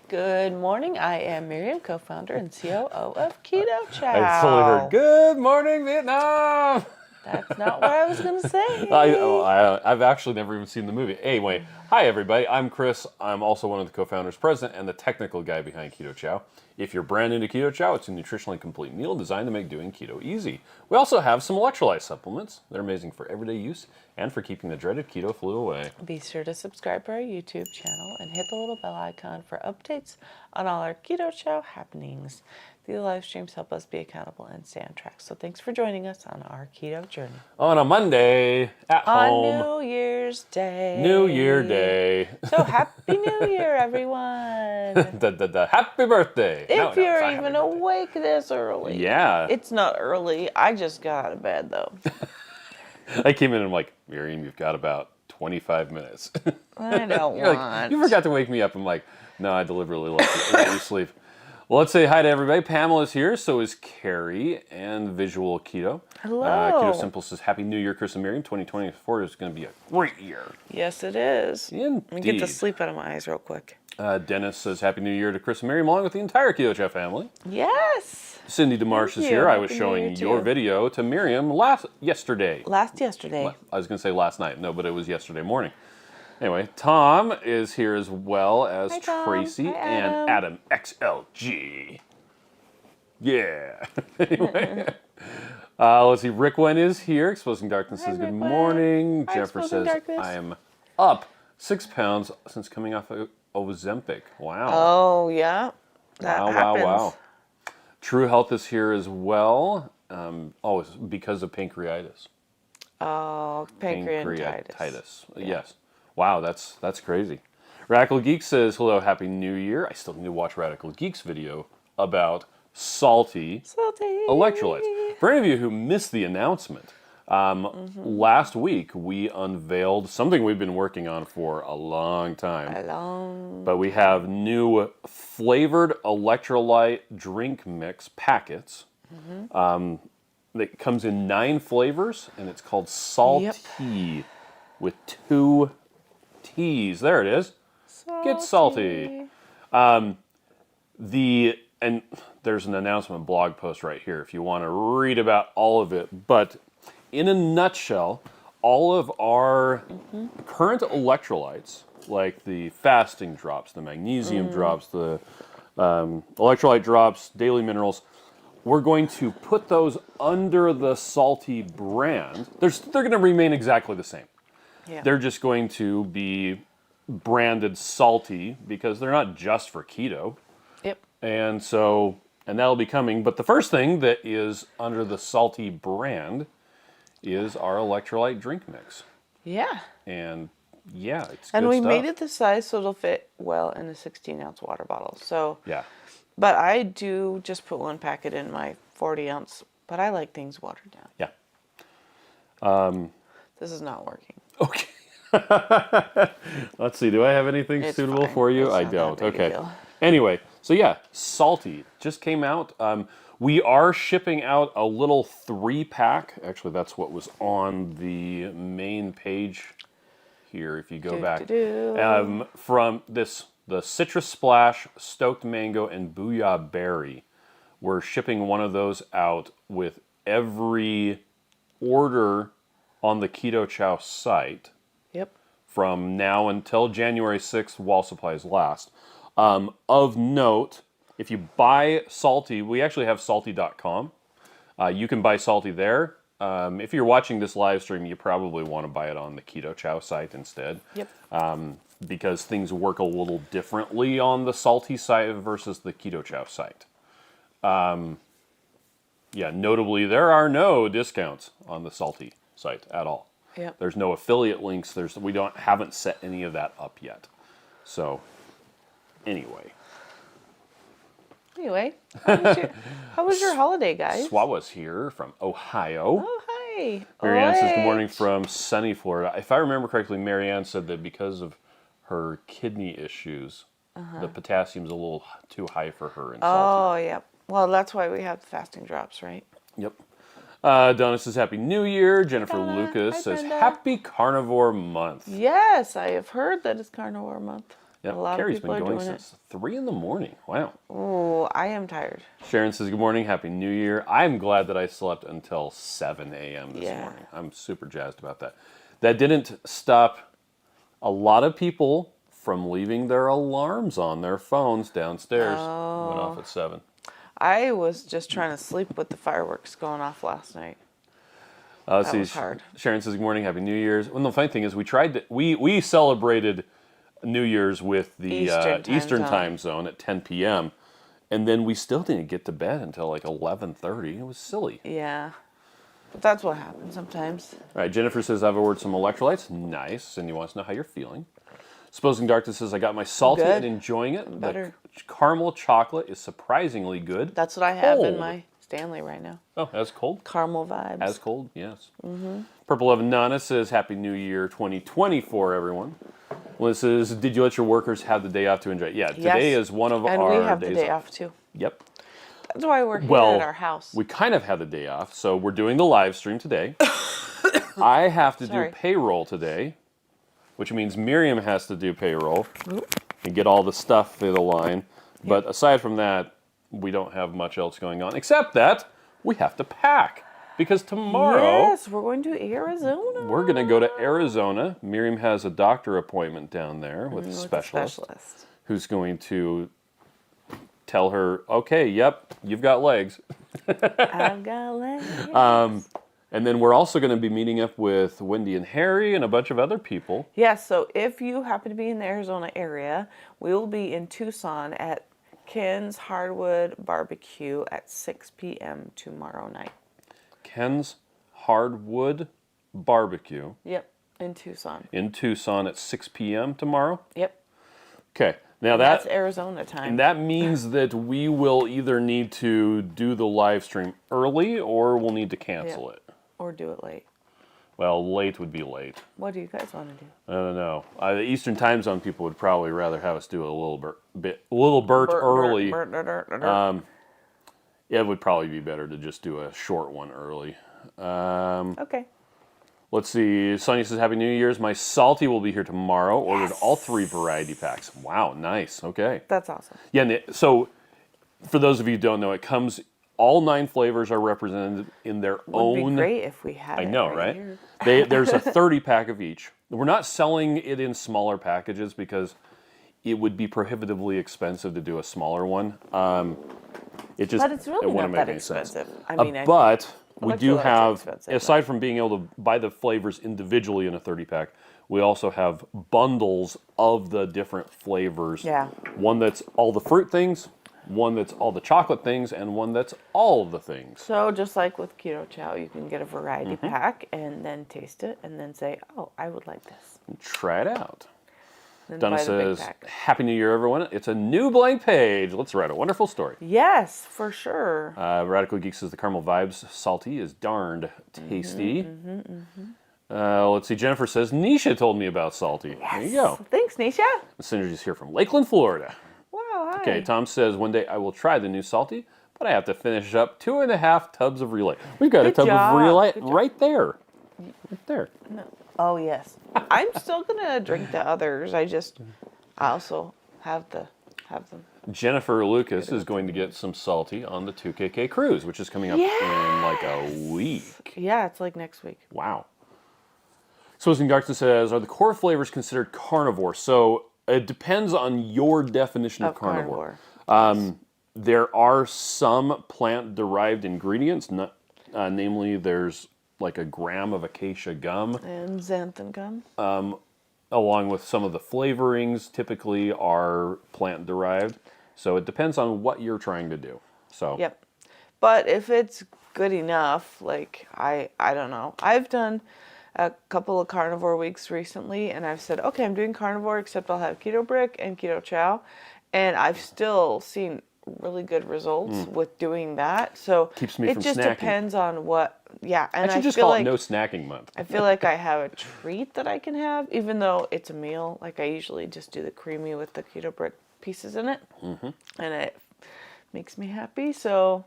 Good morning. I am Miriam, co-founder and COO of Keto Chow. I totally heard, good morning, Vietnam! That's not what I was going to say. I've actually never even seen the movie. Anyway, hi everybody, I'm Chris. I'm also one of the co-founders, president, and the technical guy behind Keto Chow. If you're brand new to Keto Chow, it's a nutritionally complete meal designed to make doing keto easy. We also have some electrolyte supplements. They're amazing for everyday use and for keeping the dreaded keto flu away. Be sure to subscribe to our YouTube channel and hit the little bell icon for updates on all our Keto Chow happenings. These live streams help us be accountable and stay on track. So thanks for joining us on our keto journey. On a Monday, at home. On New Year's Day. New Year Day. So happy New Year, everyone. Happy birthday. If you're even awake this early. Yeah. It's not early. I just got out of bed, though. I came in and I'm like, Miriam, you've got about 25 minutes. I don't You're want. like, you forgot to wake me up. I'm like, no, I deliberately let you sleep. Well, let's say hi to everybody. Pamela's here, so is Carrie and Visual Keto. Hello. Keto Simple says, Happy New Year, Chris and Miriam. 2024 is going to be a great year. Yes, it is. Indeed. Let me get the sleep out of my eyes real quick. Dennis says, Happy New Year to Chris and Miriam, along with the entire Keto Chow family. Yes. Cindy DeMarsh is you. here. I was Happy New showing Year your too. video to Miriam yesterday. Yesterday. I was going to say last night. No, but it was yesterday morning. Anyway, Tom is here as well as Hi, Tom. Tracy Hi, and Adam XLG. Yeah. Anyway, let's see. Rick Wen is here. Exposing Darkness says good Rick Wen. morning. Hi, Jennifer Exposing says Darkness. I am up 6 pounds since coming off of Ozempic. Wow. Oh, yeah. That happens. Wow. True Health is here as well. It's because of pancreatitis. Oh, pancreatitis. Pancreatitis. Yes. Wow, that's crazy. Radical Geek says, hello, Happy New Year. I still need to watch Radical Geek's video about salty electrolytes. For any of you who missed the announcement, last week we unveiled something we've been working on for a long time. But we have new flavored electrolyte drink mix packets. That comes in 9 flavors, and it's called SALTT with 2 T's. There it is. Get salty. And there's an announcement blog post right here if you want to read about all of it. But in a nutshell, all of our current electrolytes, like the fasting drops, the magnesium drops, the electrolyte drops, daily minerals, we're going to put those under the SALTT brand. They're going to remain exactly the same. Yeah. They're just going to be branded SALTT because they're not just for keto. Yep. And that'll be coming. But the first thing that is under the SALTT brand is our electrolyte drink mix. Yeah. And yeah, it's And good we stuff. made it the size so it'll fit well in a 16-ounce water bottle. So, Yeah. but I do just put 1 packet in my 40-ounce, but I like things watered down. Yeah. This is not working. Okay. Let's see. Do I have anything It's suitable fine. for you? It's I not that don't. big a Okay. deal. Anyway, so yeah, SALTT just came out. We are shipping out a little 3-pack. Actually, that's what was on the main page here. If you go back from the Citrus Splash, Stoked Mango, and Booyah Berry. We're shipping one of those out with every order on the Keto Chow site. Yep. From now until January 6th while supplies last. Of note, if you buy SALTT, we actually have salty.com. You can buy SALTT there. If you're watching this live stream, you probably want to buy it on the Keto Chow site instead. Yep. Because things work a little differently on the SALTT site versus the Keto Chow site. Yeah, notably, there are no discounts on the SALTT site at all. Yep. There's no affiliate links. Haven't set any of that up yet. So, anyway. How was your holiday, guys? Swawa's here from Ohio. Oh, hi. Marianne says good morning from sunny Florida. If I remember correctly, Marianne said that because of her kidney issues, the potassium's a little too high for her in SALTT. Oh, yep. Well, that's why we have the fasting drops, right? Yep. Donna says Happy New Year. Jennifer Donna. Lucas Hi, says Brenda. Happy Carnivore Month. Yes, I have heard that it's Carnivore Month. Yep. A lot Carrie's of people been are going doing since 3 in the morning. Wow. Oh, I am tired. Sharon says, good morning, Happy New Year. I'm glad that I slept until 7 a.m. this Yeah. morning. I'm super jazzed about that. That didn't stop a lot of people from leaving their alarms on their phones downstairs. Went off at 7. I was just trying to sleep with the fireworks going off last night. Let's That see. was hard. Sharon says, good morning, Happy New Year's. Well, the funny thing is, we celebrated New Year's with the Eastern time zone at 10 p.m. And then we still didn't get to bed until like 11:30. It was silly. Yeah. But that's what happens sometimes. All right, Jennifer says, I've ordered some electrolytes. Nice. And you want to know how you're feeling. Supposing Darkness says, I got my salty Good. and enjoying it. Better. The caramel chocolate is surprisingly good. That's what I have in my Stanley right now. Oh, as cold? Caramel vibes. As cold, yes. Purple Love Nana says, Happy New Year 2024, everyone. Well, this is, did you let your workers have the day off to enjoy? Yeah, today is one of our days. And we have the day off too. Yep. That's why we're here at our house. We kind of have the day off, so we're doing the live stream today. I have to do payroll today, which means Miriam has to do payroll and get all the stuff through the line. But aside from that, we don't have much else going on, except that we have to pack. Because tomorrow... Yes, we're going to Arizona. We're going to go to Arizona. Miriam has a doctor appointment down there with a specialist who's going to tell her, okay, yep, you've got legs. I've got legs. And then we're also going to be meeting up with Wendy and Harry and a bunch of other people. Yes, so if you happen to be in the Arizona area, we will be in Tucson at Ken's Hardwood Barbecue at 6 p.m. tomorrow night. Ken's Hardwood Barbecue. Yep, in Tucson. In Tucson at 6 p.m. tomorrow? Yep. Okay. Now that's Arizona time. And that means that we will either need to do the live stream early or we'll need to cancel it. Or do it late. Well, late would be late. What do you guys want to do? I don't know. The Eastern time zone people would probably rather have us do a little bit early. It would probably be better to just do a short one early. Okay. Let's see. Sonia says, Happy New Year's. My salty will be here tomorrow. Ordered all 3 variety packs. Wow, nice. Okay. That's awesome. Yeah, so for those of you who don't know, it comes, all 9 flavors are represented in their own. Would be great if we had I know, right? There's a 30 pack of each. We're not selling it in smaller packages because it would be prohibitively expensive to do a smaller one. But it's really not that expensive. I mean, but we do have, aside from being able to buy the flavors individually in a 30 pack, we also have bundles of the different flavors. Yeah. One that's all the fruit things, one that's all the chocolate things, and one that's all of the things. So just like with Keto Chow, you can get a variety pack and then taste it and then say, oh, I would like this. And try it out. Then Donna says, Happy New Year, everyone. It's a new blank page. Let's write a wonderful story. Yes, for sure. Radical Geek says, the caramel vibes salty is darned tasty. Let's see. Jennifer says, Nisha told me about salty. Yes. There you go. Thanks, Nisha. The Synergy's here from Lakeland, Florida. Wow, hi. Okay, Tom says, one day I will try the new salty, but I have to finish up 2.5 tubs of Relay. We've got a tub of Relay right there. Right there. No. Oh, yes. I'm still going to drink the others. I also have them. Jennifer Lucas is going to get some salty on the 2KK cruise, which is coming up in like a week. Yeah, it's like next week. Wow. Swizzing Darkness says, are the core flavors considered carnivore? So it depends on your definition of carnivore. There are some plant-derived ingredients, namely there's like a gram of acacia gum. And xanthan gum. Along with some of the flavorings typically are plant-derived. So it depends on what you're trying to do. So. Yep. But if it's good enough, like, I don't know. I've done a couple of carnivore weeks recently, and I've said, okay, I'm doing carnivore, except I'll have keto brick and keto chow. And I've still seen really good results with doing that. So keeps me from snacking. It just depends on what, and I should just call it no snacking month. I feel like I have a treat that I can have, even though it's a meal. Like I usually just do the creamy with the keto brick pieces in it, and it makes me happy. So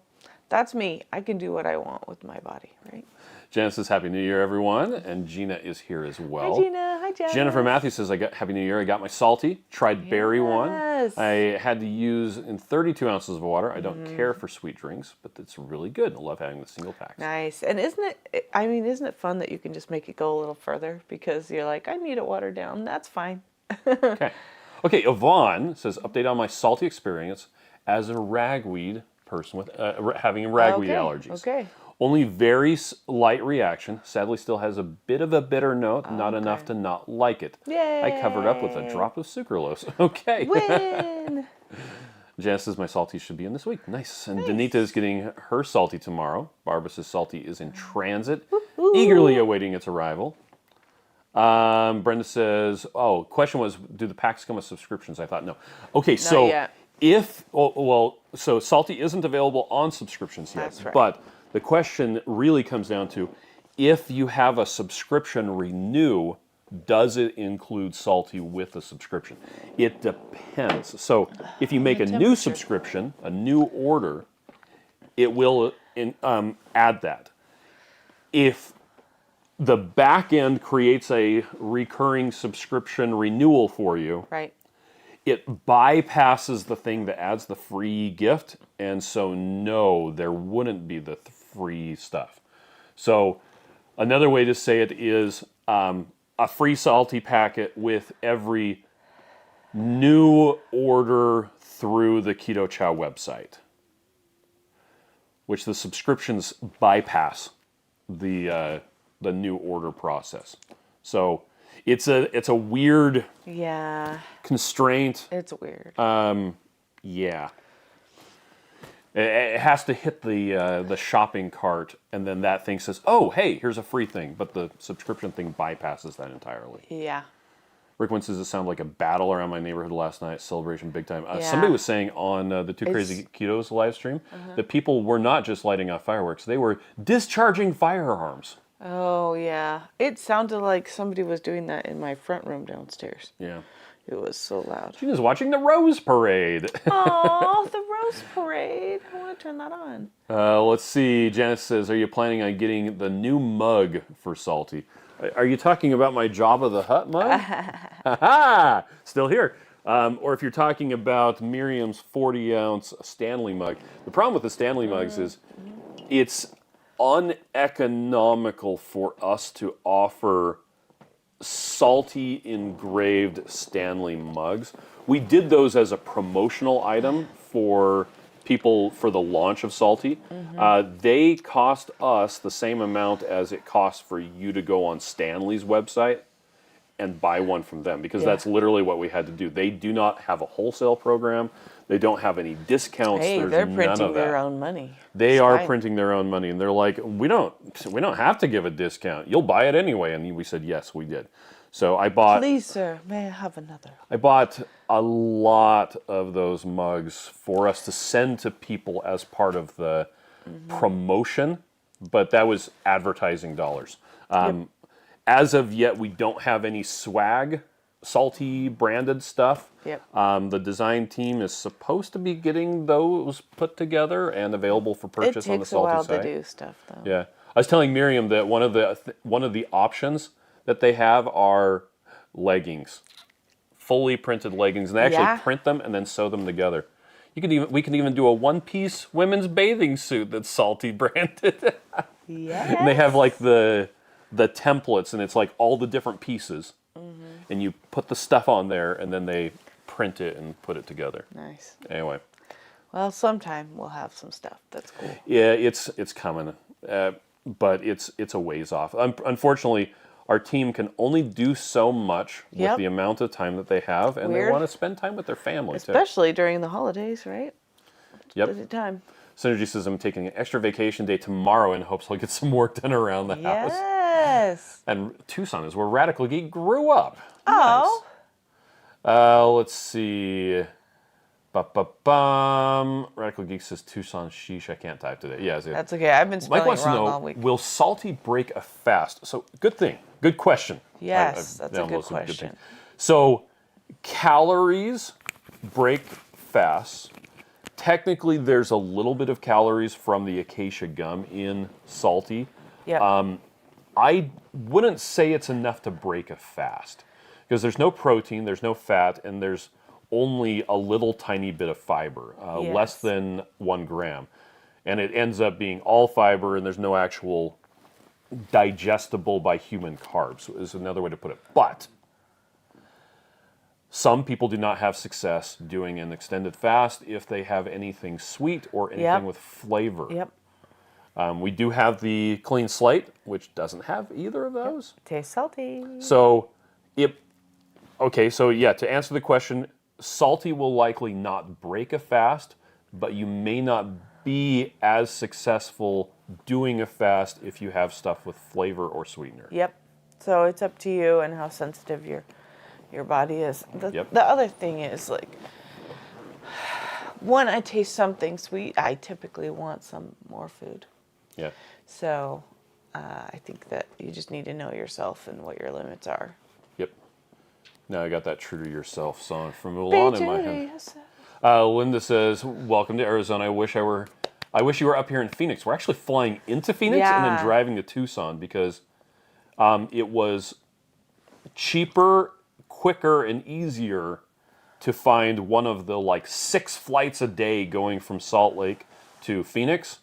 That's me. I can do what I want with my body, right? Janice says, Happy New Year, everyone. And Gina is here as well. Hi, Gina. Hi, Janice. Jennifer Matthews says, Happy New Year. I got my salty, tried berry one. Yes. I had to use in 32 ounces of water. I don't care for sweet drinks, but it's really good. I love having the single packs. Nice. And isn't it fun that you can just make it go a little further because you're like, I need it watered down. That's fine. Okay. Okay, Yvonne says, update on my salty experience as a ragweed person with having ragweed allergies. Okay. Only very light reaction. Sadly, still has a bit of a bitter note, not enough to not like it. Yay. I covered up with a drop of sucralose. Okay. Win. Janice says my salty should be in this week. Nice. And Danita is getting her salty tomorrow. Barbara says salty is in transit, eagerly awaiting its arrival. Brenda says, question was, do the packs come with subscriptions? I thought no. Okay, so yet. So salty isn't available on subscriptions yet. That's right. But the question really comes down to, if you have a subscription renew, does it include salty with a subscription? It depends. So if you make a new subscription, a new order, it will add that. If the back end creates a recurring subscription renewal for you, Right. it bypasses the thing that adds the free gift, and so no, there wouldn't be the free stuff. So another way to say it is a free salty packet with every new order through the Keto Chow website, which the subscriptions bypass the new order process. So it's a weird constraint. It's weird. Yeah. It has to hit the shopping cart, and then that thing says, oh, hey, here's a free thing. But the subscription thing bypasses that entirely. Yeah. Rick Wynn says it sounded like a battle around my neighborhood last night. Celebration big time. Somebody was saying on the Two Crazy Ketos live stream that people were not just lighting off fireworks. They were discharging firearms. Oh, yeah. It sounded like somebody was doing that in my front room downstairs. Yeah. It was so loud. Gina's watching the Rose Parade. Oh, the Rose Parade. I want to turn that on. Let's see. Janice says, are you planning on getting the new mug for Salty? Are you talking about my Jabba the Hutt mug? Ha-ha! Still here. Or if you're talking about Miriam's 40-ounce Stanley mug. The problem with the Stanley mugs is it's uneconomical for us to offer salty engraved Stanley mugs. We did those as a promotional item for people for the launch of Salty. They cost us the same amount as it costs for you to go on Stanley's website and buy one from them, because that's literally what we had to do. They do not have a wholesale program. They don't have any discounts. Hey, There's they're none printing of that. their own money. They are printing their own money, and they're like, we don't have to give a discount. You'll buy it anyway. And we said, yes, we did. So I bought. Please, sir, may I have another? I bought a lot of those mugs for us to send to people as part of the promotion, but that was advertising dollars. As of yet, we don't have any swag, Salty branded stuff. The design team is supposed to be getting those put together and available for purchase on the Salty site. It takes a while to do stuff, though. Yeah, I was telling Miriam that one of the options that they have are leggings, fully printed leggings, and they actually print them and then sew them together. We could even do a one-piece women's bathing suit that's Salty branded. Yes. And they have like the templates, and it's like all the different pieces, and you put the stuff on there, and then they print it and put it together. Nice. Anyway. Well, sometime we'll have some stuff. That's cool. Yeah, it's coming, but it's a ways off. Unfortunately, our team can only do so much with the amount of time that they have, and they want to spend time with their family, especially during the holidays, right? Yep. Busy time. Synergy says, I'm taking an extra vacation day tomorrow in hopes I'll get some work done around the house. Yes. And Tucson is where Radical Geek grew up. Oh. Nice. Let's see. Radical Geek says Tucson sheesh. I can't type today. Yeah, that's okay. I've been spelling it wrong all week. Will Salty break a fast? So good thing. Good question. Yes, that's a good question. So calories break fasts. technically, there's a little bit of calories from the acacia gum in salty. Yep. I wouldn't say it's enough to break a fast because there's no protein, there's no fat, and there's only a little tiny bit of fiber, less Yes. than 1 gram. And it ends up being all fiber, and there's no actual digestible by human carbs, is another way to put it. But some people do not have success doing an extended fast if they have anything sweet or anything Yep. with flavor. Yep. We do have the clean slate, which doesn't have either of those. Tastes salty. So, to answer the question, salty will likely not break a fast, but you may not be as successful doing a fast if you have stuff with flavor or sweetener. Yep. So it's up to you and how sensitive your body is. Yep. The other thing is, like, when I taste something sweet, I typically want some more food. Yeah. So I think that you just need to know yourself and what your limits are. Yep. Now I got that True to Yourself song from Mulan in my head. Yourself. Linda says, "Welcome to Arizona. I wish you were up here in Phoenix. We're actually flying into Phoenix and then Yeah. driving to Tucson because it was cheaper, quicker, and easier to find one of the 6 flights a day going from Salt Lake to Phoenix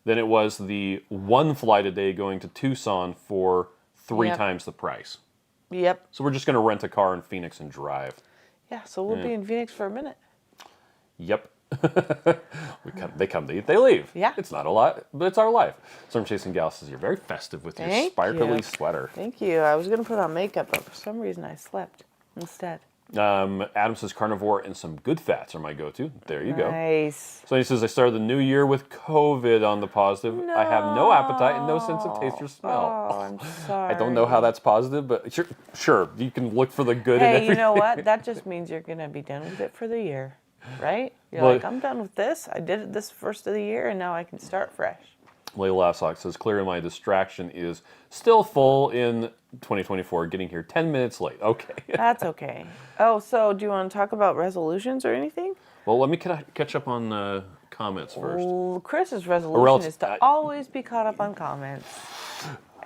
than it was the 1 flight a day going to Tucson for 3 Yep. times the price. Yep. So we're just going to rent a car in Phoenix and drive. Yeah, so we'll be in Phoenix for a minute. Yep. They come, they eat, they leave. Yeah. It's not a lot, but it's our life. Storm Chasing Gal says, "You're very festive with your Thank sparkly you. sweater." Thank you. I was going to put on makeup, but for some reason I slept instead. Adam says, "Carnivore and some good fats are my go-to." There you go. Nice. So he says, "I started the new year with COVID on the positive. I have no appetite and no sense of taste or smell." Oh, I'm sorry. I don't know how that's positive, but sure, you can look for the good in Hey, everything. you know what? That just means you're going to be done with it for the year, right? You're Well- like, I'm done with this. I did it this first of the year, and now I can start fresh. Layla Lassock says, "Clearly my distraction is still full in 2024, getting here 10 minutes late." Okay. That's okay. Oh, so do you want to talk about resolutions or anything? Well, let me catch up on comments first. Well, Chris's Or resolution else- is to always be caught up on comments.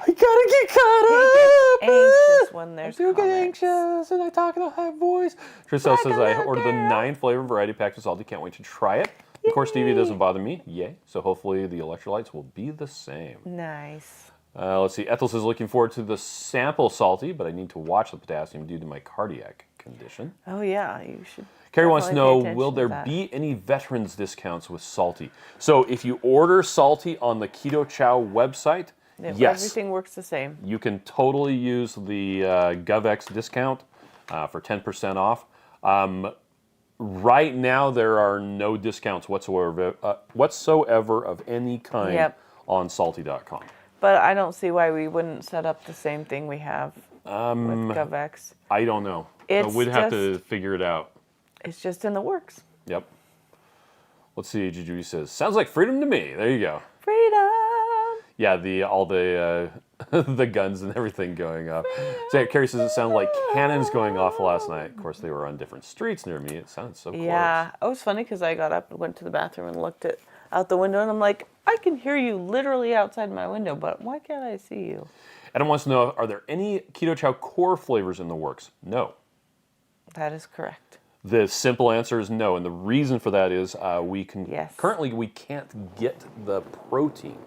I gotta get caught He up. gets anxious when there's I do get comments. anxious, and I talk in a high voice. Triselle says, "I ordered the 9 flavor variety pack of salty. Can't wait to try it. Of course, stevia doesn't bother me. Yay. So hopefully the electrolytes will be the same." Nice. Let's see. Ethel says, "Looking forward to the sample salty, but I need to watch the potassium due to my cardiac condition." Oh, yeah, you should. Carrie wants to definitely know, pay attention will to there that. be any veterans discounts with salty? So if you order salty on the Keto Chow website, yes, Everything works the same. you can totally use the GovX discount for 10% off. Right now, there are no discounts whatsoever of any kind Yep. on salty.com. But I don't see why we wouldn't set up the same thing we have with GovX. I don't know. It's We'd have to figure it out. It's just in the works. Yep. Let's see. Juju says, "Sounds like freedom to me." There you go. Freedom. Yeah, all the the guns and everything going off. So Carrie says, "It sounded like cannons going off last night." Of course, they were on different streets near me. It sounded so close. Yeah, it was funny because I got up and went to the bathroom and looked out the window, and I'm like, I can hear you literally outside my window, but why can't I see you? Adam wants to know, are there any Keto Chow core flavors in the works? No. That is correct. The simple answer is no, and the reason for that is Yes. currently we can't get the protein.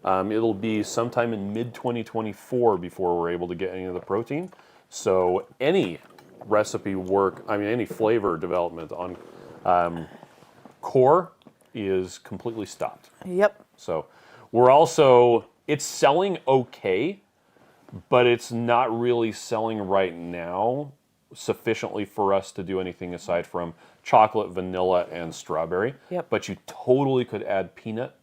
It'll be sometime in mid-2024 before we're able to get any of the protein. So any recipe work, any flavor development on core is completely stopped. Yep. So it's selling okay, but it's not really selling right now sufficiently for us to do anything aside from chocolate, vanilla, and strawberry. Yep. But you totally could add peanut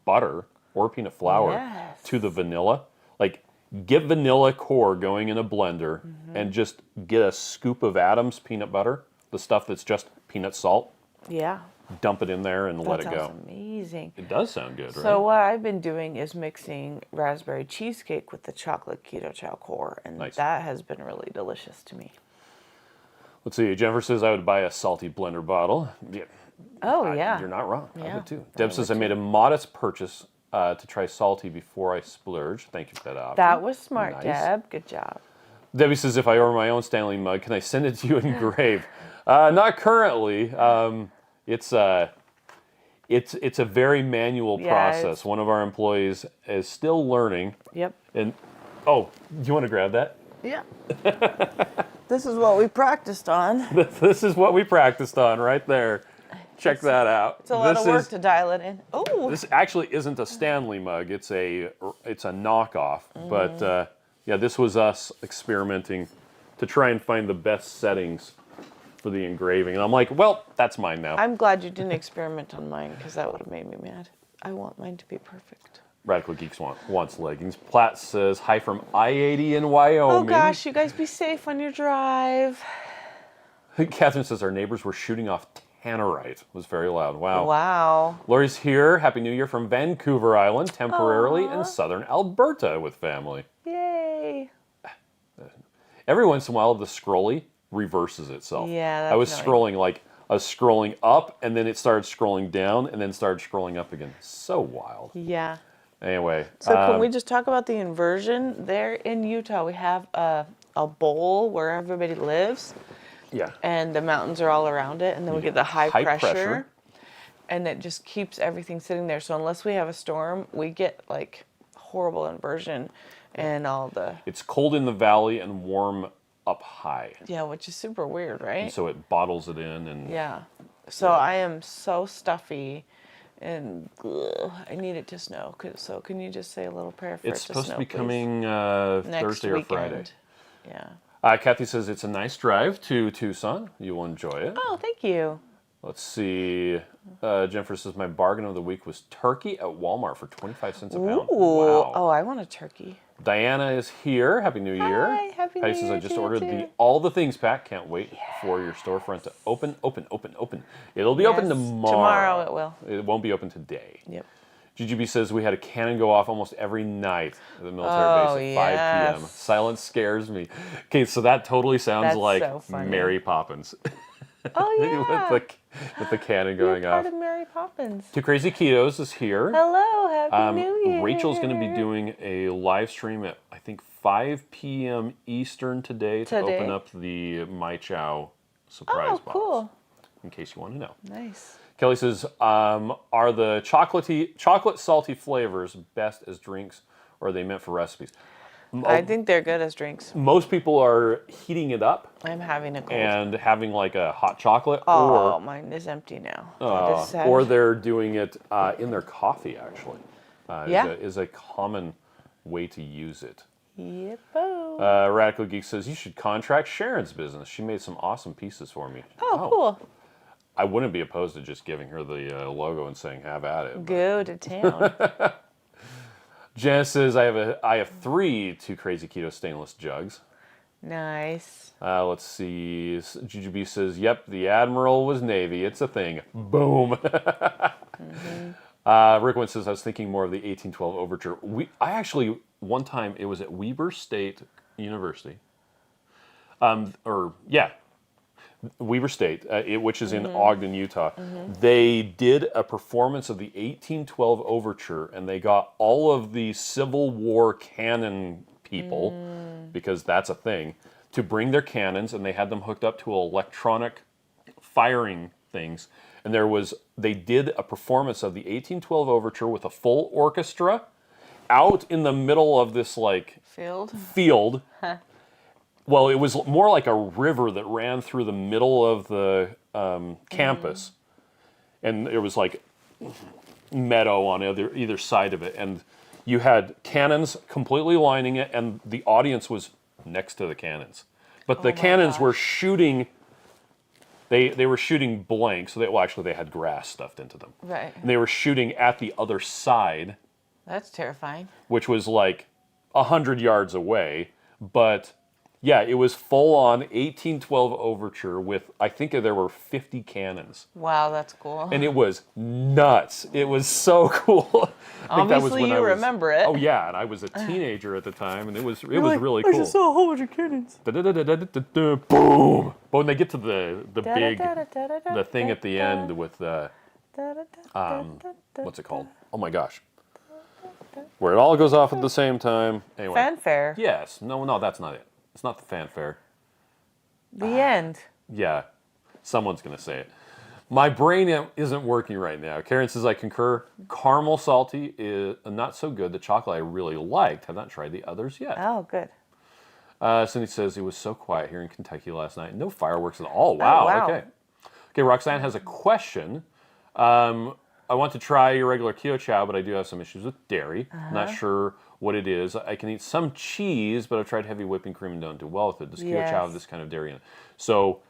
butter or peanut flour Yes. to the vanilla. Like, get vanilla core going in a blender and just get a scoop of Adam's peanut butter, the stuff that's just peanut salt, Yeah. dump it in there and let That it go. sounds amazing. It does sound good, right? So what I've been doing is mixing raspberry cheesecake with the chocolate Keto Chow core, and Nice. that has been really delicious to me. Let's see. Jennifer says I would buy a salty blender bottle. Yeah, Oh, yeah. You're not wrong. I Yeah, would too. I Deb says, I would made a modest purchase to try SALTT before I splurge. Thank you for that option. That was smart, Nice. Deb. Good job. Debbie says, if I order my own Stanley mug, can I send it to you engraved? Not currently. It's a very manual process. One of our employees is still learning. Yep. And oh, do you want to grab that? Yeah. This is what we practiced on. This is what we practiced on right there. Check that out. It's a lot of work to dial it in. Oh. This actually isn't a Stanley mug. It's a knockoff. But yeah, this was us experimenting to try and find the best settings for the engraving. And I'm like, well, that's mine now. I'm glad you didn't experiment on mine because that would have made me mad. I want mine to be perfect. Radical Geeks wants leggings. Platt says, hi from I-80 in Wyoming. Oh gosh, you guys be safe on your drive. Catherine says, our neighbors were shooting off tannerite. It was very loud. Wow. Wow. Lori's here. Happy New Year from Vancouver Island, temporarily in southern Alberta with family. Yay. Every once in a while, the scrolly reverses itself. Yeah, that's I was annoying. scrolling up, and then it started scrolling down, and then started scrolling up again. So wild. Yeah. Anyway. So can we just talk about the inversion? There in Utah, we have a bowl where everybody lives. Yeah. And the mountains are all around it, and then we get the high pressure. And it just keeps everything sitting there. So unless we have a storm, we get like horrible inversion and all the... It's cold in the valley and warm up high. Yeah, which is super weird, right? And so it bottles it in. And yeah. So I am so stuffy, and I need it to snow. So can you just say a little prayer for it to snow, supposed to be please? coming Next Thursday or weekend. Friday. Yeah. Kathy says it's a nice drive to Tucson. You will enjoy it. Oh, thank you. Let's see. Jennifer says my bargain of the week was turkey at Walmart for 25 cents a pound. Ooh. Wow. Oh, I want a turkey. Diana is here. Happy New Year. Hi, Happy New Patty says Year I just to you ordered too. the All the Things pack. Can't wait for your storefront to open. It'll be open Yes, tomorrow. tomorrow it will. It won't be open today. Yep. GGB says we had a cannon go off almost every night at the military base at 5 p.m. yes. Silence scares me. Okay, so that totally sounds That's like so funny. Mary Poppins. Oh, yeah. with the cannon You're going part off. of Mary Poppins. Two Crazy Ketos is here. Hello, Happy New Year. Rachel's going to be doing a live stream at, I think, 5 p.m. Eastern today to open up the My Chow surprise box. Cool. In case you want to know. Nice. Kelly says, are the chocolate salty flavors best as drinks, or are they meant for recipes? I think they're good as drinks. Most people are heating it up I'm having a cold. and having like a hot chocolate, Oh, mine is empty now. That is sad. or they're doing it in their coffee, actually. Is a common way to use it. Yep. Radical Geek says, you should contract Sharon's business. She made some awesome pieces for me. Oh, cool. I wouldn't be opposed to just giving her the logo and saying, have at it. Go to town. Janice says, I have 3 Two Crazy Keto stainless jugs. Nice. Let's see. GGB says, yep, the Admiral was Navy. It's a thing. Boom. Rick Wynn says, I was thinking more of the 1812 Overture. I actually, one time, it was at Weber State University. Weber State, which is in Ogden, Utah. They did a performance of the 1812 Overture, and they got all of the Civil War cannon people, because that's a thing, to bring their cannons, and they had them hooked up to electronic firing things. And they did a performance of the 1812 Overture with a full orchestra out in the middle of this like field. Well, it was more like a river that ran through the middle of the campus, and there was like meadow on either side of it, and you had cannons completely lining it, and the audience was next to the cannons. But the cannons were shooting. They were shooting blank, so they had grass stuffed into them. Right. And they were shooting at the other side. That's terrifying. Which was like 100 yards away, but. Yeah, it was full-on 1812 Overture with, I think there were 50 cannons. Wow, that's cool. And it was nuts. It was so cool. Obviously, you remember it. Oh yeah, and I was a teenager at the time, and it was Like, really I cool. just saw a whole bunch of kittens. Boom! But when they get to the big the thing at the end with the what's it called? Oh my gosh, where it all goes off at the same time. Anyway, Fanfare. yes, no, that's not it. It's not the fanfare. The end. Yeah, someone's gonna say it. My brain isn't working right now. Karen says, I concur. Caramel salty is not so good. The chocolate I really liked. Have not tried the others yet. Oh, good. Cindy says, it was so quiet here in Kentucky last night. No fireworks at all. Wow. Oh, wow. Okay, Roxanne has a question. I want to try your regular Keto Chow, but I do have some issues with dairy. Not sure what it is. I can eat some cheese, but I've tried heavy whipping cream and don't do well with it. Does Keto Chow have this kind of dairy in it? So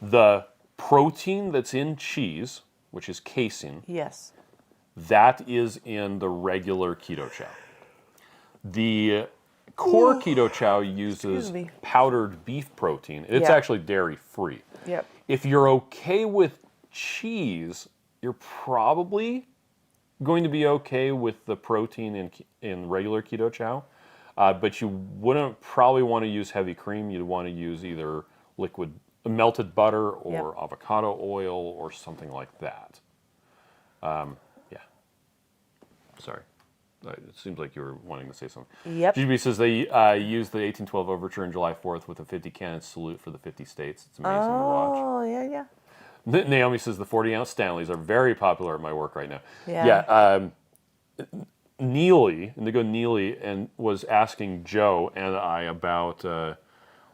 the protein that's in cheese, which is casein, Yes. that is in the regular Keto Chow. The core Keto Chow uses powdered beef protein. It's actually dairy-free. Yep. If you're okay with cheese, you're probably going to be okay with the protein in regular Keto Chow, but you wouldn't probably want to use heavy cream. You'd want to use either melted butter or avocado oil or something like that. Yeah. Sorry. It seems like you were wanting to say something. Yep. GB says they used the 1812 Overture on July 4th with a 50 cannon salute for the 50 states. It's amazing to watch. Oh, yeah. Naomi says the 40-ounce Stanleys are very popular at my work right now. Yeah. Indigo Neely was asking Joe and I about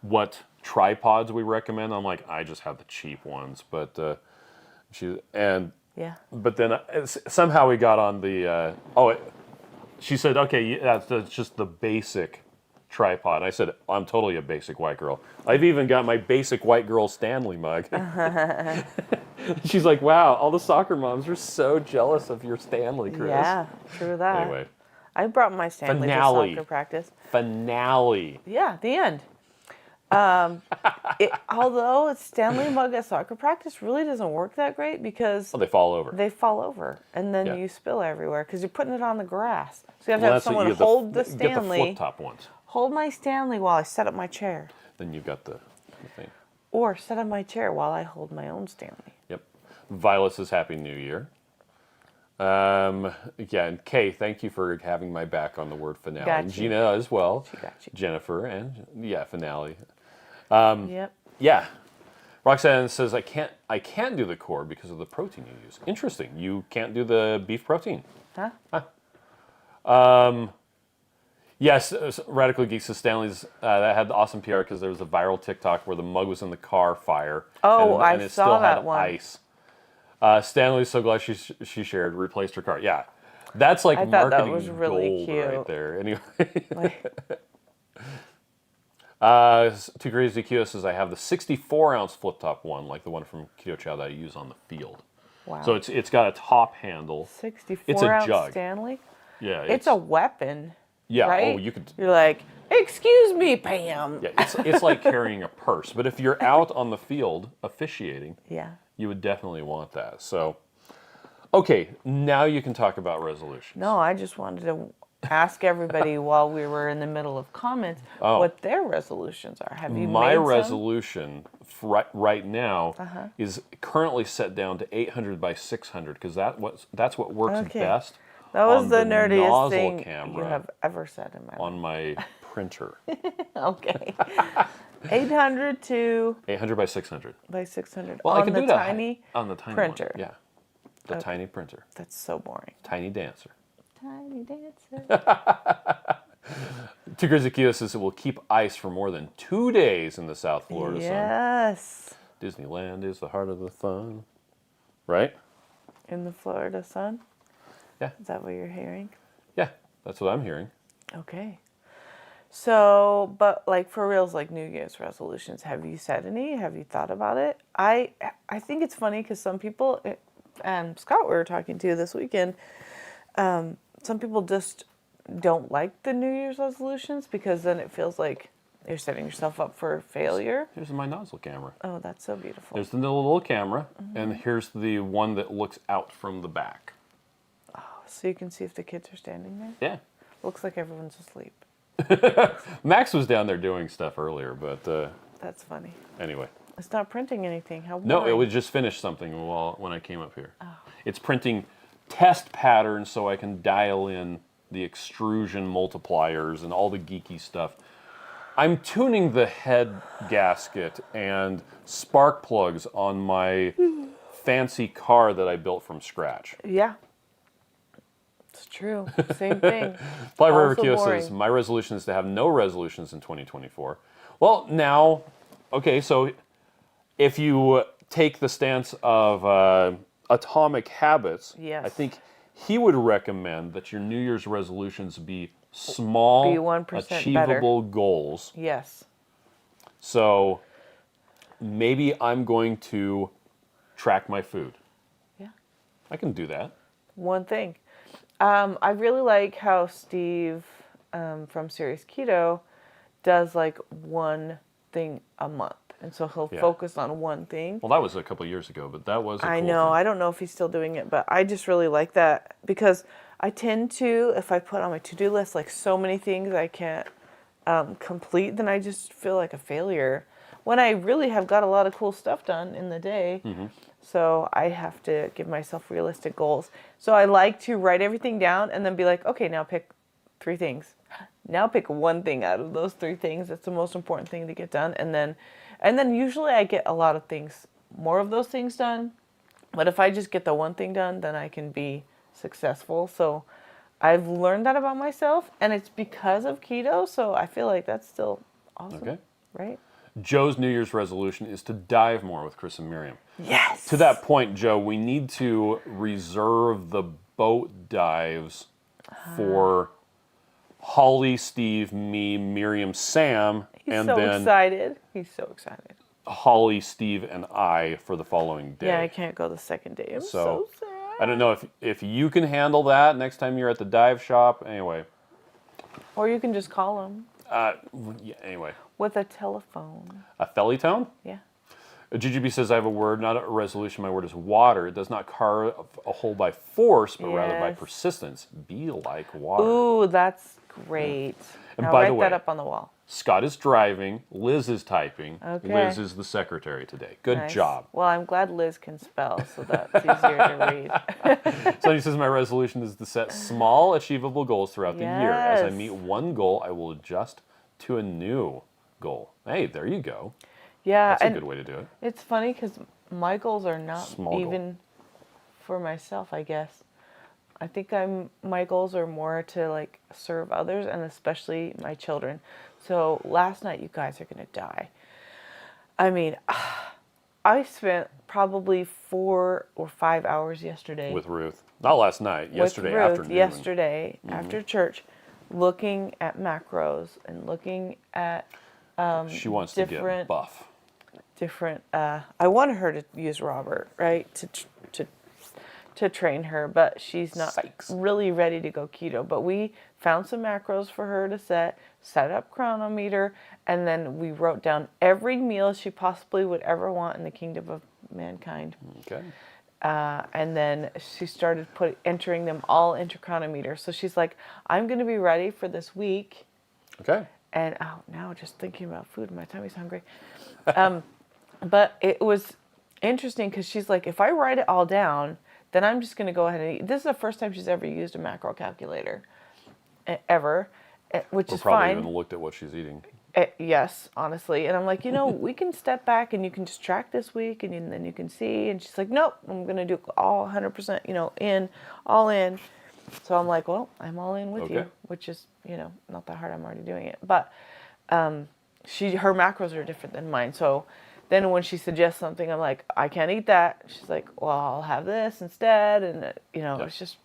what tripods we recommend. I'm like, I just have the cheap ones, but but then somehow we got on the she said, okay, that's just the basic tripod. I said, I'm totally a basic white girl. I've even got my basic white girl Stanley mug. She's like, wow, all the soccer moms are so jealous of your Stanley, Chris. Yeah, true that. Anyway. I brought my Stanley to soccer practice. Finale. Yeah, the end. Although a Stanley mug at soccer practice really doesn't work that great because they fall over. They fall over, and then you spill everywhere because you're putting it on the grass. So you have to have someone hold the Stanley. Get the flip top ones. Hold my Stanley while I set up my chair. Then you've got the thing. Or set up my chair while I hold my own Stanley. Yep. Violet says Happy New Year. And Kay, thank you for having my back on the word finale. Got And you. Gina as well. She got you. Jennifer and finale. Yep. Yeah. Roxanne says I can't do the core because of the protein you use. Interesting. You can't do the beef protein. Huh? Yes, Radical Geek says Stanley's that had the awesome PR because there was a viral TikTok where the mug was in the car fire. Oh, and I it saw still that had one. ice. Stanley's so glad she shared, replaced her car. Yeah, that's like I thought that marketing was really gold cute. right there. Anyway. Like, Too Crazy Q says I have the 64-ounce flip top one, like the one from Keto Chow that I use on the field. wow. So it's got a top handle. 64-ounce jug. Stanley? Yeah, It's a weapon. yeah. Right? Oh, you could. You're like, excuse me, Pam. Yeah, it's like carrying a purse. But if you're out on the field officiating, Yeah. you would definitely want that. So, okay, now you can talk about resolutions. No, I just wanted to ask everybody while we were in the middle of comments what their resolutions are. Have you My made some? resolution right now is currently set down to 800 by 600 because that's what works best. That was on the nerdiest nozzle thing camera you have ever said in my life. on my printer. Okay. 800 to 800 by 600. by 600 Well, on I can the do that tiny on the tiny printer. One. Yeah, the tiny printer, That's so boring. tiny dancer. Tiny dancer. Tigrizakios says it will keep ice for more than 2 days in the South Florida sun. Yes. Disneyland is the heart of the fun, right? In the Florida sun? Yeah. Is that what you're hearing? Yeah, that's what I'm hearing. Okay. So, but like for reals, like New Year's resolutions, have you set any? Have you thought about it? I think it's funny because some people, and Scott we were talking to this weekend, some people just don't like the New Year's resolutions because then it feels like you're setting yourself up for failure. Here's my nozzle camera. Oh, that's so beautiful. There's the little camera, and here's the one that looks out from the back. Oh, So you can see if the kids are standing there? Yeah. Looks like everyone's asleep. Max was down there doing stuff earlier, but That's funny. anyway. It's not printing anything. How boring. No, it would just finish something when I came up here. Oh. It's printing test patterns so I can dial in the extrusion multipliers and all the geeky stuff. I'm tuning the head gasket and spark plugs on my fancy car that I built from scratch. Yeah. It's true. Same thing. Fly River Kyo says, my resolution is to have no resolutions in 2024. Well, now, okay, so if you take the stance of atomic habits, yes. I think he would recommend that your New Year's resolutions be small, be 1% achievable better. Goals. Yes. So maybe I'm going to track my food. Yeah. I can do that. One thing. I really like how Steve from Serious Keto does like one thing a month. And so he'll focus on one thing. Well, that was a couple of years ago, but that was a cool thing. I don't know if he's still doing it, but I just really like that because I tend to, if I put on my to-do list like so many things I can't complete, then I just feel like a failure when I really have got a lot of cool stuff done in the day. Mm-hmm. So I have to give myself realistic goals. So I like to write everything down and then be like, okay, now pick 3 things. Now pick one thing out of those 3 things. That's the most important thing to get done. And then usually I get a lot of things, more of those things done. But if I just get the one thing done, then I can be successful. So I've learned that about myself, and it's because of keto. So I feel like that's still awesome. Okay. Right? Joe's New Year's resolution is to dive more with Chris and Miriam. Yes. To that point, Joe, we need to reserve the boat dives for Holly, Steve, me, Miriam, Sam, and then He's so excited. Holly, Steve, and I for the following day. Yeah, I can't go the second day. I'm so sad. I don't know if you can handle that next time you're at the dive shop. Anyway. Or you can just call them. Yeah, anyway. With a telephone. A felly-tone? Yeah. GGB says, I have a word, not a resolution. My word is water. It does not carve a hole by force, but rather by persistence. Be like water. Ooh, that's great. Yeah. And now by write the way, that up on the wall. Scott is driving. Liz is typing. Okay. Liz is the secretary today. Good job. Well, I'm glad Liz can spell, so that's easier to read. So he says, my resolution is to set small, achievable goals throughout the year. As I meet one goal, I will adjust to a new goal. Hey, there you go. Yeah. That's a good way to do it. It's funny because my goals are not even for myself, I guess. I think my goals are more to like serve others and especially my children. So last night, you guys are going to die. I mean, I spent probably 4 or 5 hours yesterday. With Ruth. Not last night. Yesterday afternoon. Yesterday after church, looking at macros and looking at she wants to get buff. I wanted her to use Robert, right, to train her, but she's not really ready to go keto. But we found some macros for her to set up chronometer, and then we wrote down every meal she possibly would ever want in the kingdom of mankind. Okay. And then she started entering them all into chronometer. So she's like, I'm going to be ready for this week. Okay. And now just thinking about food, my tummy's hungry. But it was interesting because she's like, if I write it all down, then I'm just going to go ahead and eat. This is the first time she's ever used a macro calculator, ever, which is fine. Or probably even looked at what she's eating. Yes, honestly. And I'm like, we can step back and you can just track this week and then you can see. And she's like, nope, I'm going to do all 100%, all in. So I'm like, well, I'm all in with you, which is, not that hard. I'm already doing it. But her macros are different than mine. So then when she suggests something, I'm like, I can't eat that. She's like, well, I'll have this instead. And, it's just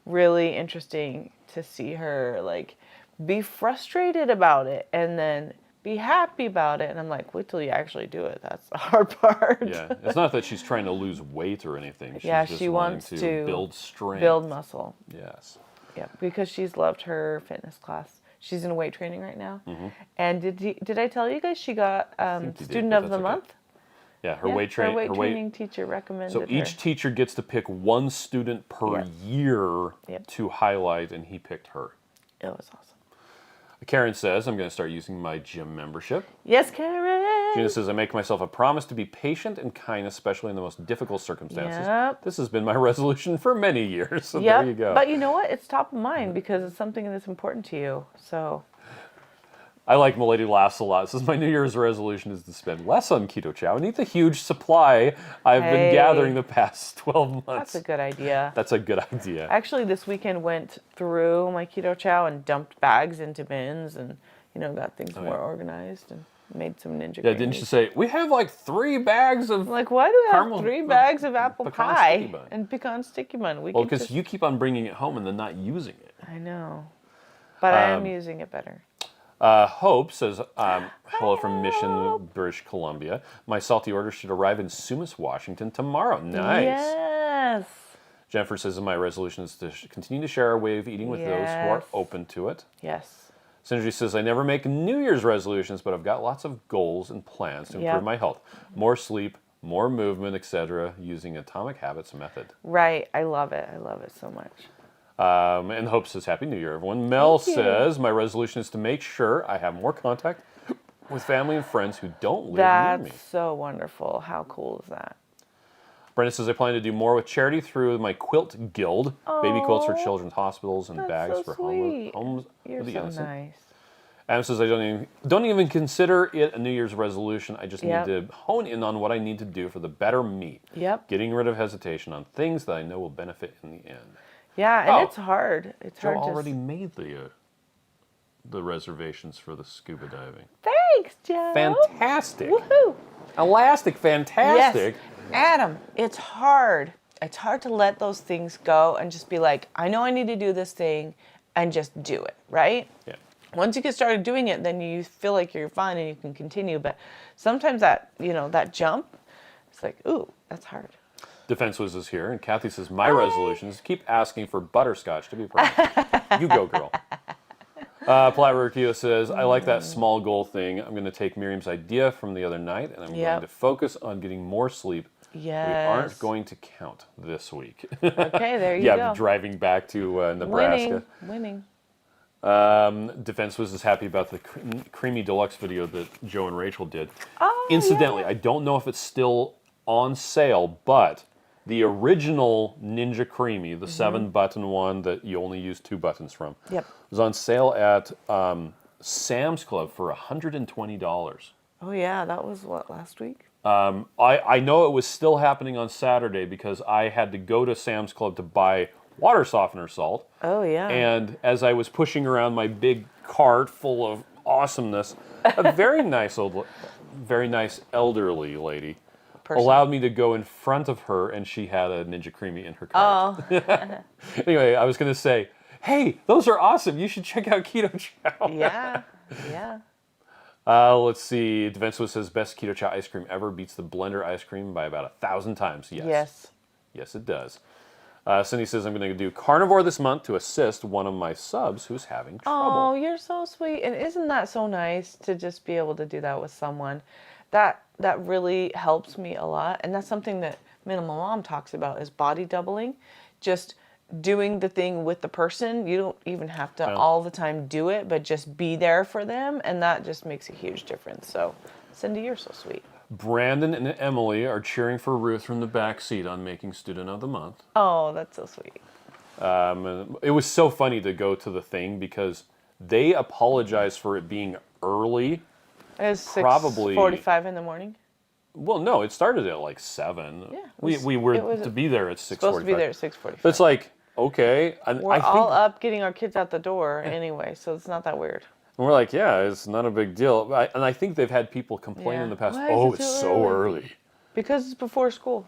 really interesting to see her, like, be frustrated about it and then be happy about it. And I'm like, wait till you actually do it. That's the hard part. Yeah. It's not that she's trying to lose weight or anything. She's just she wants to build strength. Build muscle. Yes. Yeah, because she's loved her fitness class. She's in weight training right now. Mm-hmm. And did I tell you guys she got Student of the Month? Yeah, her weight training teacher recommended So each teacher gets to pick one student per year to highlight, and he picked her. It was awesome. Karen says, I'm going to start using my gym membership. Yes, Karen! Gina says, I make myself a promise to be patient and kind, especially in the most difficult circumstances. Yep. This has been my resolution for many years, so there you go. But you know what? It's top of mind because it's something that's important to you, so... I like Milady laughs a lot. Says my New Year's resolution is to spend less on Keto Chow and eat the huge supply I've been gathering the past 12 months. That's a good idea. That's a good idea. Actually, this weekend went through my Keto Chow and dumped bags into bins and, got things more organized and made some ninja Yeah, didn't you say, we have like 3 bags of Like, why do we have 3 bags of apple pie bun. and pecan sticky bun? Well, because you keep on bringing it home and then not using it. I know. But I am using it better. Hope says, hello from Mission, British Columbia. My salty order should arrive in Sumas, Washington tomorrow. Nice. Yes. Jennifer says, my resolution is to continue to share our way of eating with those who are open to it. Yes. Synergy says, I never make New Year's resolutions, but I've got lots of goals and plans to improve my health. More sleep, more movement, etc., using Atomic Habits method. Right. I love it. I love it so much. And Hope says, Happy New Year, everyone. Mel says, my resolution is to make sure I have more contact with family and friends who don't live near me. That's so wonderful. How cool is that? Brenda says, I plan to do more with charity through my quilt guild. Baby quilts for children's hospitals and bags for homes You're for the so innocent. nice. Adam says, I don't even consider it a New Year's resolution. I just need to hone in on what I need to do for the better me. Yep. Getting rid of hesitation on things that I know will benefit in the end. Yeah, and it's hard. It's Joe hard to... already made the reservations for the scuba diving. Thanks, Joe. Fantastic. Woohoo. Elastic, fantastic. Yes. Adam, it's hard. It's hard to let those things go and just be like, I know I need to do this thing and just do it, right? Yeah. Once you get started doing it, then you feel like you're fine and you can continue. But sometimes that, that jump, it's like, ooh, that's hard. Defense Wiz is here, and Kathy says, my resolution is to keep asking for butterscotch to be proud. You go, girl. Platt Rurkio says, I like that small goal thing. I'm going to take Miriam's idea from the other night, and I'm going to focus on getting more sleep. Yes. We aren't going to count this week. Okay, there you go. Yeah, driving back to Nebraska. Winning. Defense Wiz is happy about the Creamy Deluxe video that Joe and Rachel did. Oh, Incidentally, I don't know if it's still on sale, but the original Ninja Creamy, the 7-button one that you only use 2 buttons from, was on sale at Sam's Club for $120. Oh yeah, that was what, last week? I know it was still happening on Saturday because I had to go to Sam's Club to buy water softener salt. Oh yeah. And as I was pushing around my big cart full of awesomeness, a very nice elderly lady allowed me to go in front of her, and she had a Ninja Creamy in her cart. Oh. Anyway, I was going to say, hey, those are awesome. You should check out Keto Chow. Yeah. Let's see. Defenseless says, best Keto Chow ice cream ever, beats the blender ice cream by about 1,000 times. Yes. Yes, it does. Cindy says, I'm going to do carnivore this month to assist one of my subs who's having trouble. Oh, you're so sweet. And isn't that so nice to just be able to do that with someone? That really helps me a lot. And that's something that Minimal Mom talks about is body doubling. Just doing the thing with the person. You don't even have to all the time do it, but just be there for them. And that just makes a huge difference. So, Cindy, you're so sweet. Brandon and Emily are cheering for Ruth from the back seat on making Student of the Month. Oh, that's so sweet. It was so funny to go to the thing because they apologized for it being early. It was 6:45 in the morning. Well, no, it started at like 7. Yeah, we were to be there at 6:45. Supposed to be there at 6:45. But it's like, okay. We're all up getting our kids out the door anyway, so it's not that weird. And we're like, yeah, it's not a big deal. And I think they've had people complain in the past, it's so early. Because it's before school.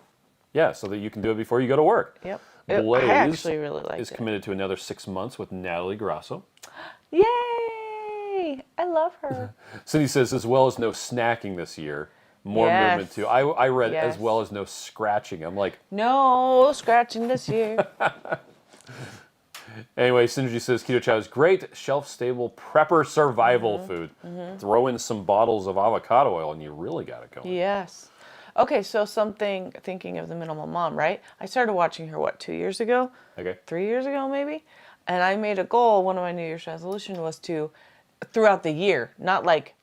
Yeah, so that you can do it before you go to work. Yep. Blaze I actually really like it. is committed to another 6 months with Natalie Grasso. Yay! I love her. Cindy says, as well as no snacking this year. More movement too. I read as well as no scratching. I'm like, no scratching this year. Anyway, Synergy says Keto Chow is great, shelf-stable prepper survival food. Throw in some bottles of avocado oil and you really got it going. Yes. Okay, so something, thinking of the Minimal Mom, right? I started watching her, 2 years ago? Okay. 3 years ago, maybe? And I made a goal, one of my New Year's resolution was to, throughout the year, not like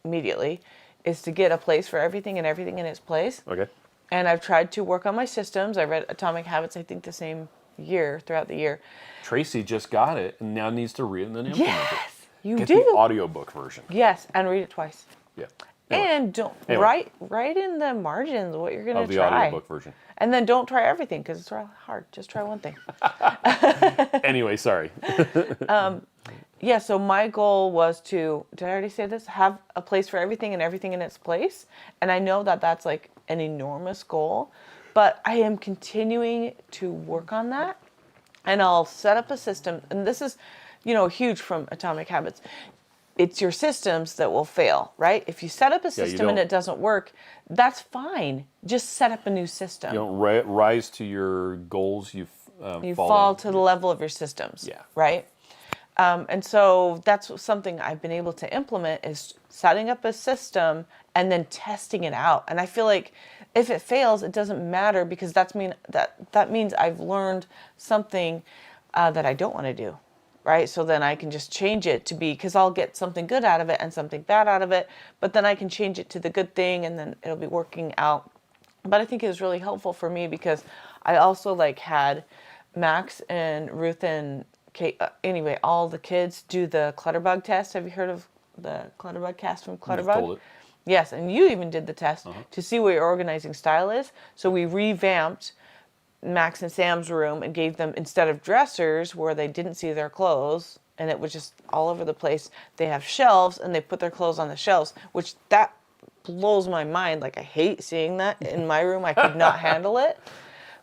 immediately, is to get a place for everything and everything in its place. Okay. And I've tried to work on my systems. I read Atomic Habits, I think the same year, throughout the year. Tracy just got it and now needs to read and then implement it. Yes, you Get do. the audiobook version. Yes, and read it twice. Yeah. And don't write in the margins what you're gonna Of the try. audiobook version. And then don't try everything because it's really hard. Just try one thing. Anyway, sorry. Yeah, so my goal was to, did I already say this? Have a place for everything and everything in its place. And I know that that's like an enormous goal, but I am continuing to work on that. And I'll set up a system. And this is, huge from Atomic Habits. It's your systems that will fail, right? If you set up a system and it doesn't work, that's fine. Just set up a new system. You don't rise to your goals. You fall to the level of your systems. Yeah. Right? And so that's something I've been able to implement is setting up a system and then testing it out. And I feel like if it fails, it doesn't matter because that means I've learned something that I don't want to do. Right? So then I can just change it to be, because I'll get something good out of it and something bad out of it, but then I can change it to the good thing and then it'll be working out. But I think it was really helpful for me because I also had Max and Ruth and Kate, anyway, all the kids do the Clutterbug test. Have you heard of the Clutterbug cast from Clutterbug? Told it. Yes, and you even did the test to see what your organizing style is. So we revamped Max and Sam's room and gave them, instead of dressers where they didn't see their clothes and it was just all over the place, they have shelves and they put their clothes on the shelves, which that blows my mind. I hate seeing that in my room. I could not handle it.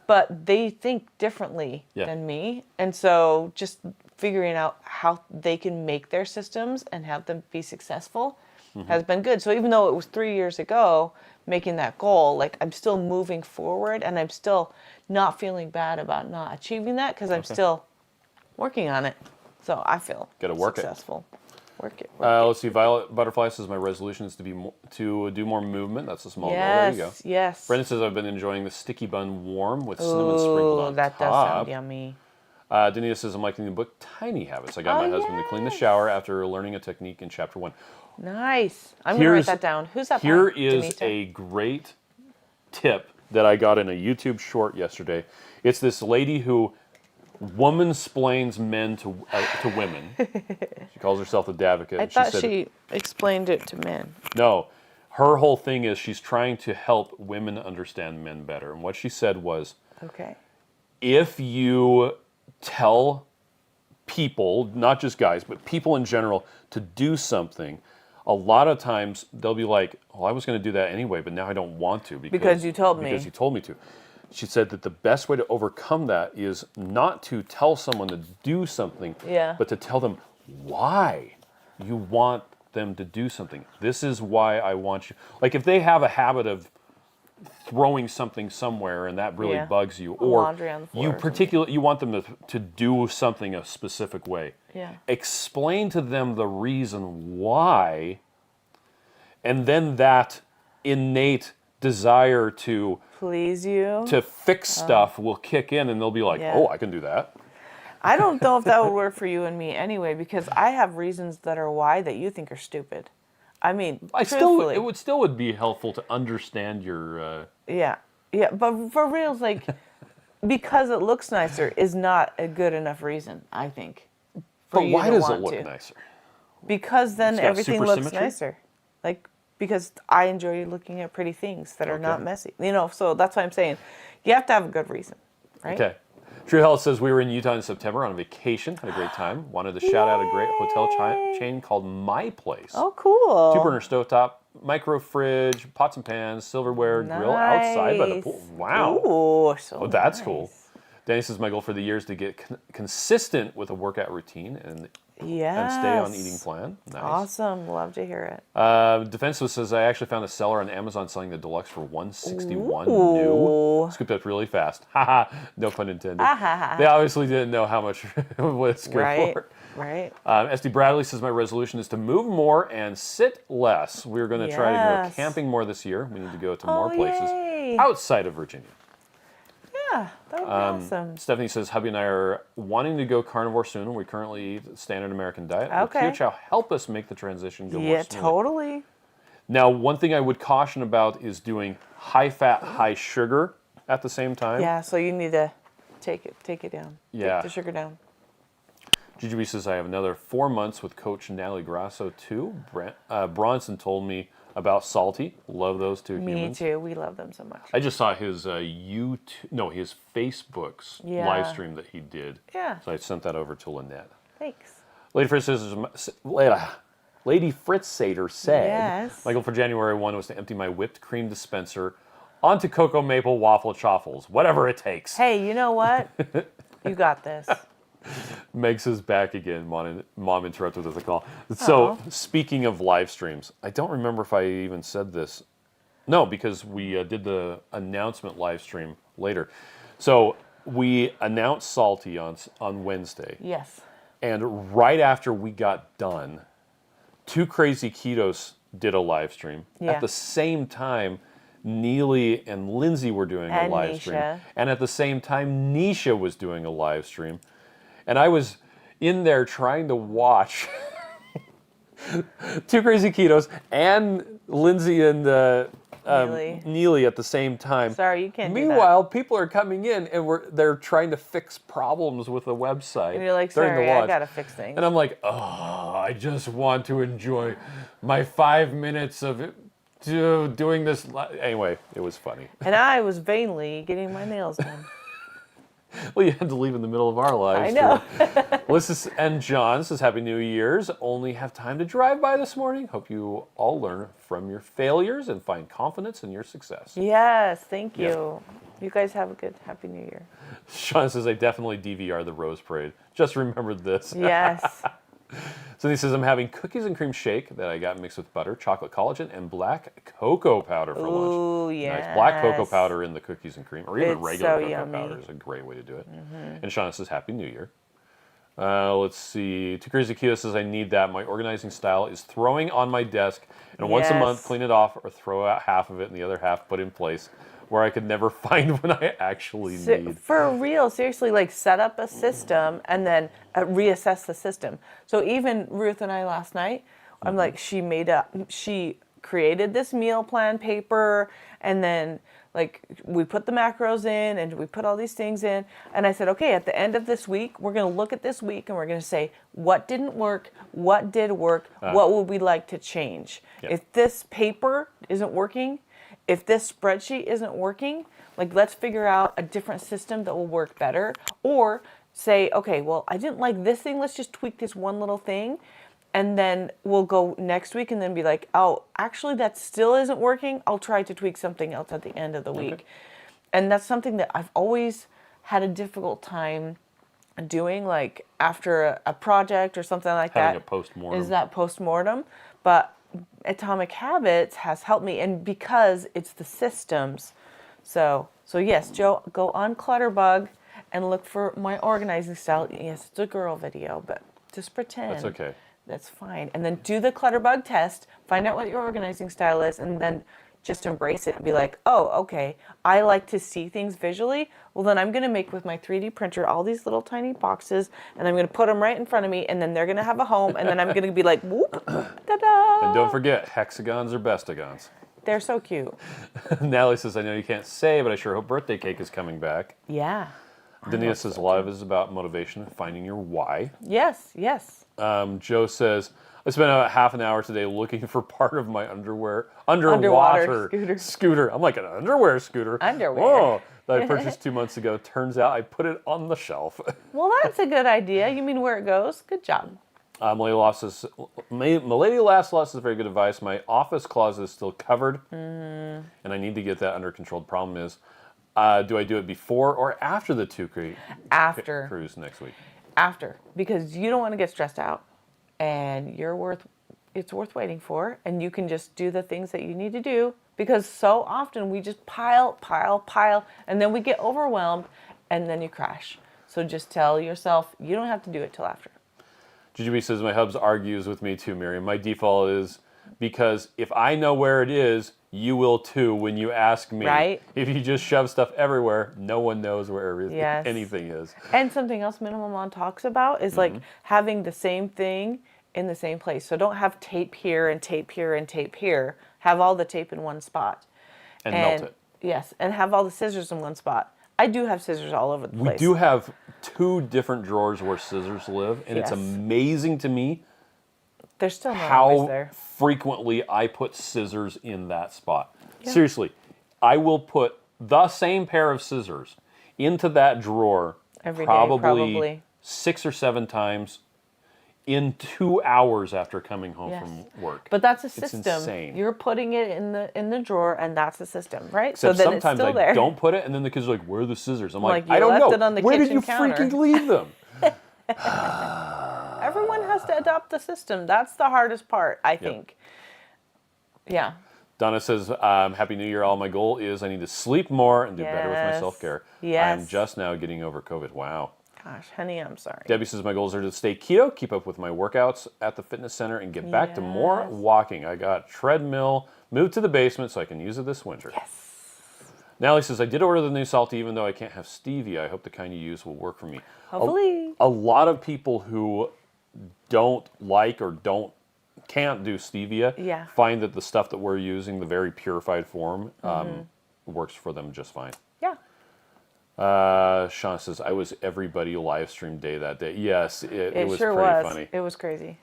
But they think differently than me. And so just figuring out how they can make their systems and have them be successful has been good. So even though it was 3 years ago, making that goal, I'm still moving forward and I'm still not feeling bad about not achieving that because I'm still working on it. So I feel successful. Work it. Let's see. Violet Butterfly says my resolution is to do more movement. That's a small goal. There you go. Yes. Brendan says I've been enjoying the sticky bun warm with cinnamon sprinkled on that top. does sound yummy. Danita says I'm liking the book Tiny Habits. I got my husband to clean the shower after learning a technique in chapter 1. Nice. I'm going to write that down. Who's that by? Here is Danita? a great tip that I got in a YouTube short yesterday. It's this lady who woman-splains men to women. She calls herself the Davika. I thought she explained it to men. No. Her whole thing is she's trying to help women understand men better. And what she said was, if you tell people, not just guys, but people in general, to do something, a lot of times they'll be like, oh, I was going to do that anyway, but now I don't want to. Because you told me. Because you told me to. She said that the best way to overcome that is not to tell someone to do something, but to tell them why you want them to do something. This is why I want you. If they have a habit of throwing something somewhere and that really bugs you, or laundry on the floor you want them to do something a specific way. Explain to them the reason why, and then that innate desire to please you, to fix stuff will kick in and they'll be like, oh, I can do that. I don't know if that would work for you and me anyway, because I have reasons that are why that you think are stupid. I mean, truthfully. It would be helpful to understand your but for reals, because it looks nicer is not a good enough reason, I think. But why does it look nicer? Because then everything looks nicer. Because I enjoy looking at pretty things that are not messy. So that's why I'm saying you have to have a good reason, right? Okay. True Health says we were in Utah in September on a vacation, had a great time. Wanted to shout out a great hotel chain called My Place. Oh, cool. 2-burner stovetop, micro fridge, pots and pans, silverware, grill outside by the pool. Wow. Ooh, so that's cool. Danny says my goal for the year is to get consistent with a workout routine and stay on eating plan. Nice. Awesome. Love to hear it. Defenseless says I actually found a seller on Amazon selling the deluxe for $161 new. Scooped up really fast. Haha. No pun intended. They obviously didn't know how much it was good for. Right. SD Bradley says, my resolution is to move more and sit less. We're going to try to go Yes. camping more this year. We need to go to Oh, more places yay. outside of Virginia. Yeah, that would be awesome. Stephanie says, hubby and I are wanting to go carnivore soon. We currently eat standard American diet. Will Okay. Keto Chow help us make the transition go more Yeah, smoothly? totally. Now, one thing I would caution about is doing high fat, high sugar at the same time. Yeah, so you need to take it down. Yeah. Take the sugar down. GGB says, I have another 4 months with Coach Natalie Grasso, too. Bronson told me about SALTT. Love those two Me humans. too. We love them so much. I just saw his his Facebook's live stream that he did. Yeah. So I sent that over to Lynette. Thanks. Lady Fritz Sater said, Yes. my goal for January 1 was to empty my whipped cream dispenser onto cocoa maple waffle chaffles, whatever it takes. Hey, you know what? You got this. Meg's is back again. Mom interrupted with a call. So, speaking of live streams, I don't remember if I even said this. No, because we did the announcement live stream later. So, we announced SALTT on Wednesday. Yes. And right after we got done, Two Crazy Ketos did a live stream. Yeah. At the same time, Neely and Lindsay were doing a And live stream. Nisha. And at the same time, Nisha was doing a live stream. And I was in there trying to watch Two Crazy Ketos and Lindsay and Neely at the same time. Sorry, you can't do that. Meanwhile, people are coming in and they're trying to fix problems with the website. And you're like, during sorry, the watch. I gotta fix things. And I'm like, oh, I just want to enjoy my 5 minutes of it, doing this. Anyway, it was funny. And I was vainly getting my nails done. Well, you had to leave in the middle of our lives. I know. Melissa and John says, Happy New Year's. Only have time to drive by this morning. Hope you all learn from your failures and find confidence in your success. Yes, thank you. You guys have a good Happy New Year. Sean says, I definitely DVR the Rose Parade. Just remembered this. Yes. So he says, I'm having cookies and cream shake that I got mixed with butter, chocolate collagen, and black cocoa powder for lunch. Ooh, yes. Nice. Black cocoa powder in the cookies and cream, or even It's regular so cocoa yummy. powder is a great way to do it. And Shauna says, Happy New Year. Let's see. Two Crazy Keto says, I need that. My organizing style is throwing on my desk, and once a month, clean it off or throw out half of it and the other half put in place, where I could never find when I actually need. For real, seriously, like set up a system and then reassess the system. So even Ruth and I last night, I'm like, she created this meal plan paper, and then like we put the macros in and we put all these things in, and I said, okay, at the end of this week, we're going to look at this week and we're going to say what didn't work, what did work, what would we like to change. Yep. If this paper isn't working, if this spreadsheet isn't working, like let's figure out a different system that will work better. Or say, okay, well, I didn't like this thing. Let's just tweak this one little thing. And then we'll go next week and then be like, oh, actually that still isn't working. I'll try to tweak something else at the end of the week. And that's something that I've always had a difficult time doing, like after a project or something like that. Having a postmortem. Is that postmortem. But Atomic Habits has helped me, and because it's the systems. So yes, Joe, go on Clutterbug and look for my organizing style. Yes, it's a girl video, but just pretend. That's okay. That's fine. And then do the Clutterbug test, find out what your organizing style is, and then just embrace it and be like, oh, okay, I like to see things visually. Well, then I'm going to make with my 3D printer all these little tiny boxes, and I'm going to put them right in front of me, and then they're going to have a home, and then I'm going to be like, whoop, ta-da. And don't forget, hexagons or bestagons. They're so cute. Natalie says, I know you can't say, but I sure hope birthday cake is coming back. Yeah. Dania says, a lot of it is about motivation and finding your why. Yes, yes. Joe says, I spent about half an hour today looking for part of my underwater scooter. I'm like, an underwear scooter? Underwear. Whoa, that I purchased 2 months ago. Turns out I put it on the shelf. Well, that's a good idea. You mean where it goes? Good job. Milady Last Loss is very good advice. My office closet is still covered, and I need to get that under control. The problem is, do I do it before or after the After. cruise next week? After, because you don't want to get stressed out, and it's worth waiting for, and you can just do the things that you need to do, because so often we just pile, and then we get overwhelmed, and then you crash. So just tell yourself you don't have to do it till after. GGB says, my hubs argues with me too, Miriam. My default is because if I know where it is, you will too when you ask me. Right. If you just shove stuff everywhere, no one knows where Yes. anything is. And something else Minimal Mom talks about is like having the same thing in the same place. So don't have tape here and tape here and tape here. Have all the tape in one spot. And melt it. Yes, and have all the scissors in one spot. I do have scissors all over the place. We do have 2 different drawers where scissors live, and it's Yes. amazing to me They're still not always how there. frequently I put scissors in that spot. Yeah. Seriously, I will put the same pair of scissors into that drawer Every day, probably 6 or 7 times in 2 hours after coming home Yes. from work. But that's a It's system. insane. You're putting it in the drawer, and that's the system, right? Except so then it's sometimes still there. I don't put it, and then the kids are like, "Where are the scissors?" I'm like, Like, you "I don't left know. it on the Where did you kitchen counter." freaking leave them?" Everyone has to adopt the system. That's the hardest part, I think. Yeah. Donna says, Happy New Year. All my goal is I need to sleep more and do better with my Yes. self-care. Yes. I am just now getting over COVID. Wow. Gosh, honey, I'm sorry. Debbie says, my goals are to stay keto, keep up with my workouts at the fitness center, and get back to more walking. I got treadmill, moved to the basement so I can use it this winter. Yes. Natalie says, I did order the new SALTT even though I can't have stevia. I hope the kind you use will work for me. Hopefully. A lot of people who don't like or can't do stevia find that the stuff that we're using, the very purified form, works for them just fine. Yeah. Sean says, I was everybody live stream day that day. Yes, it was sure pretty funny. It was crazy.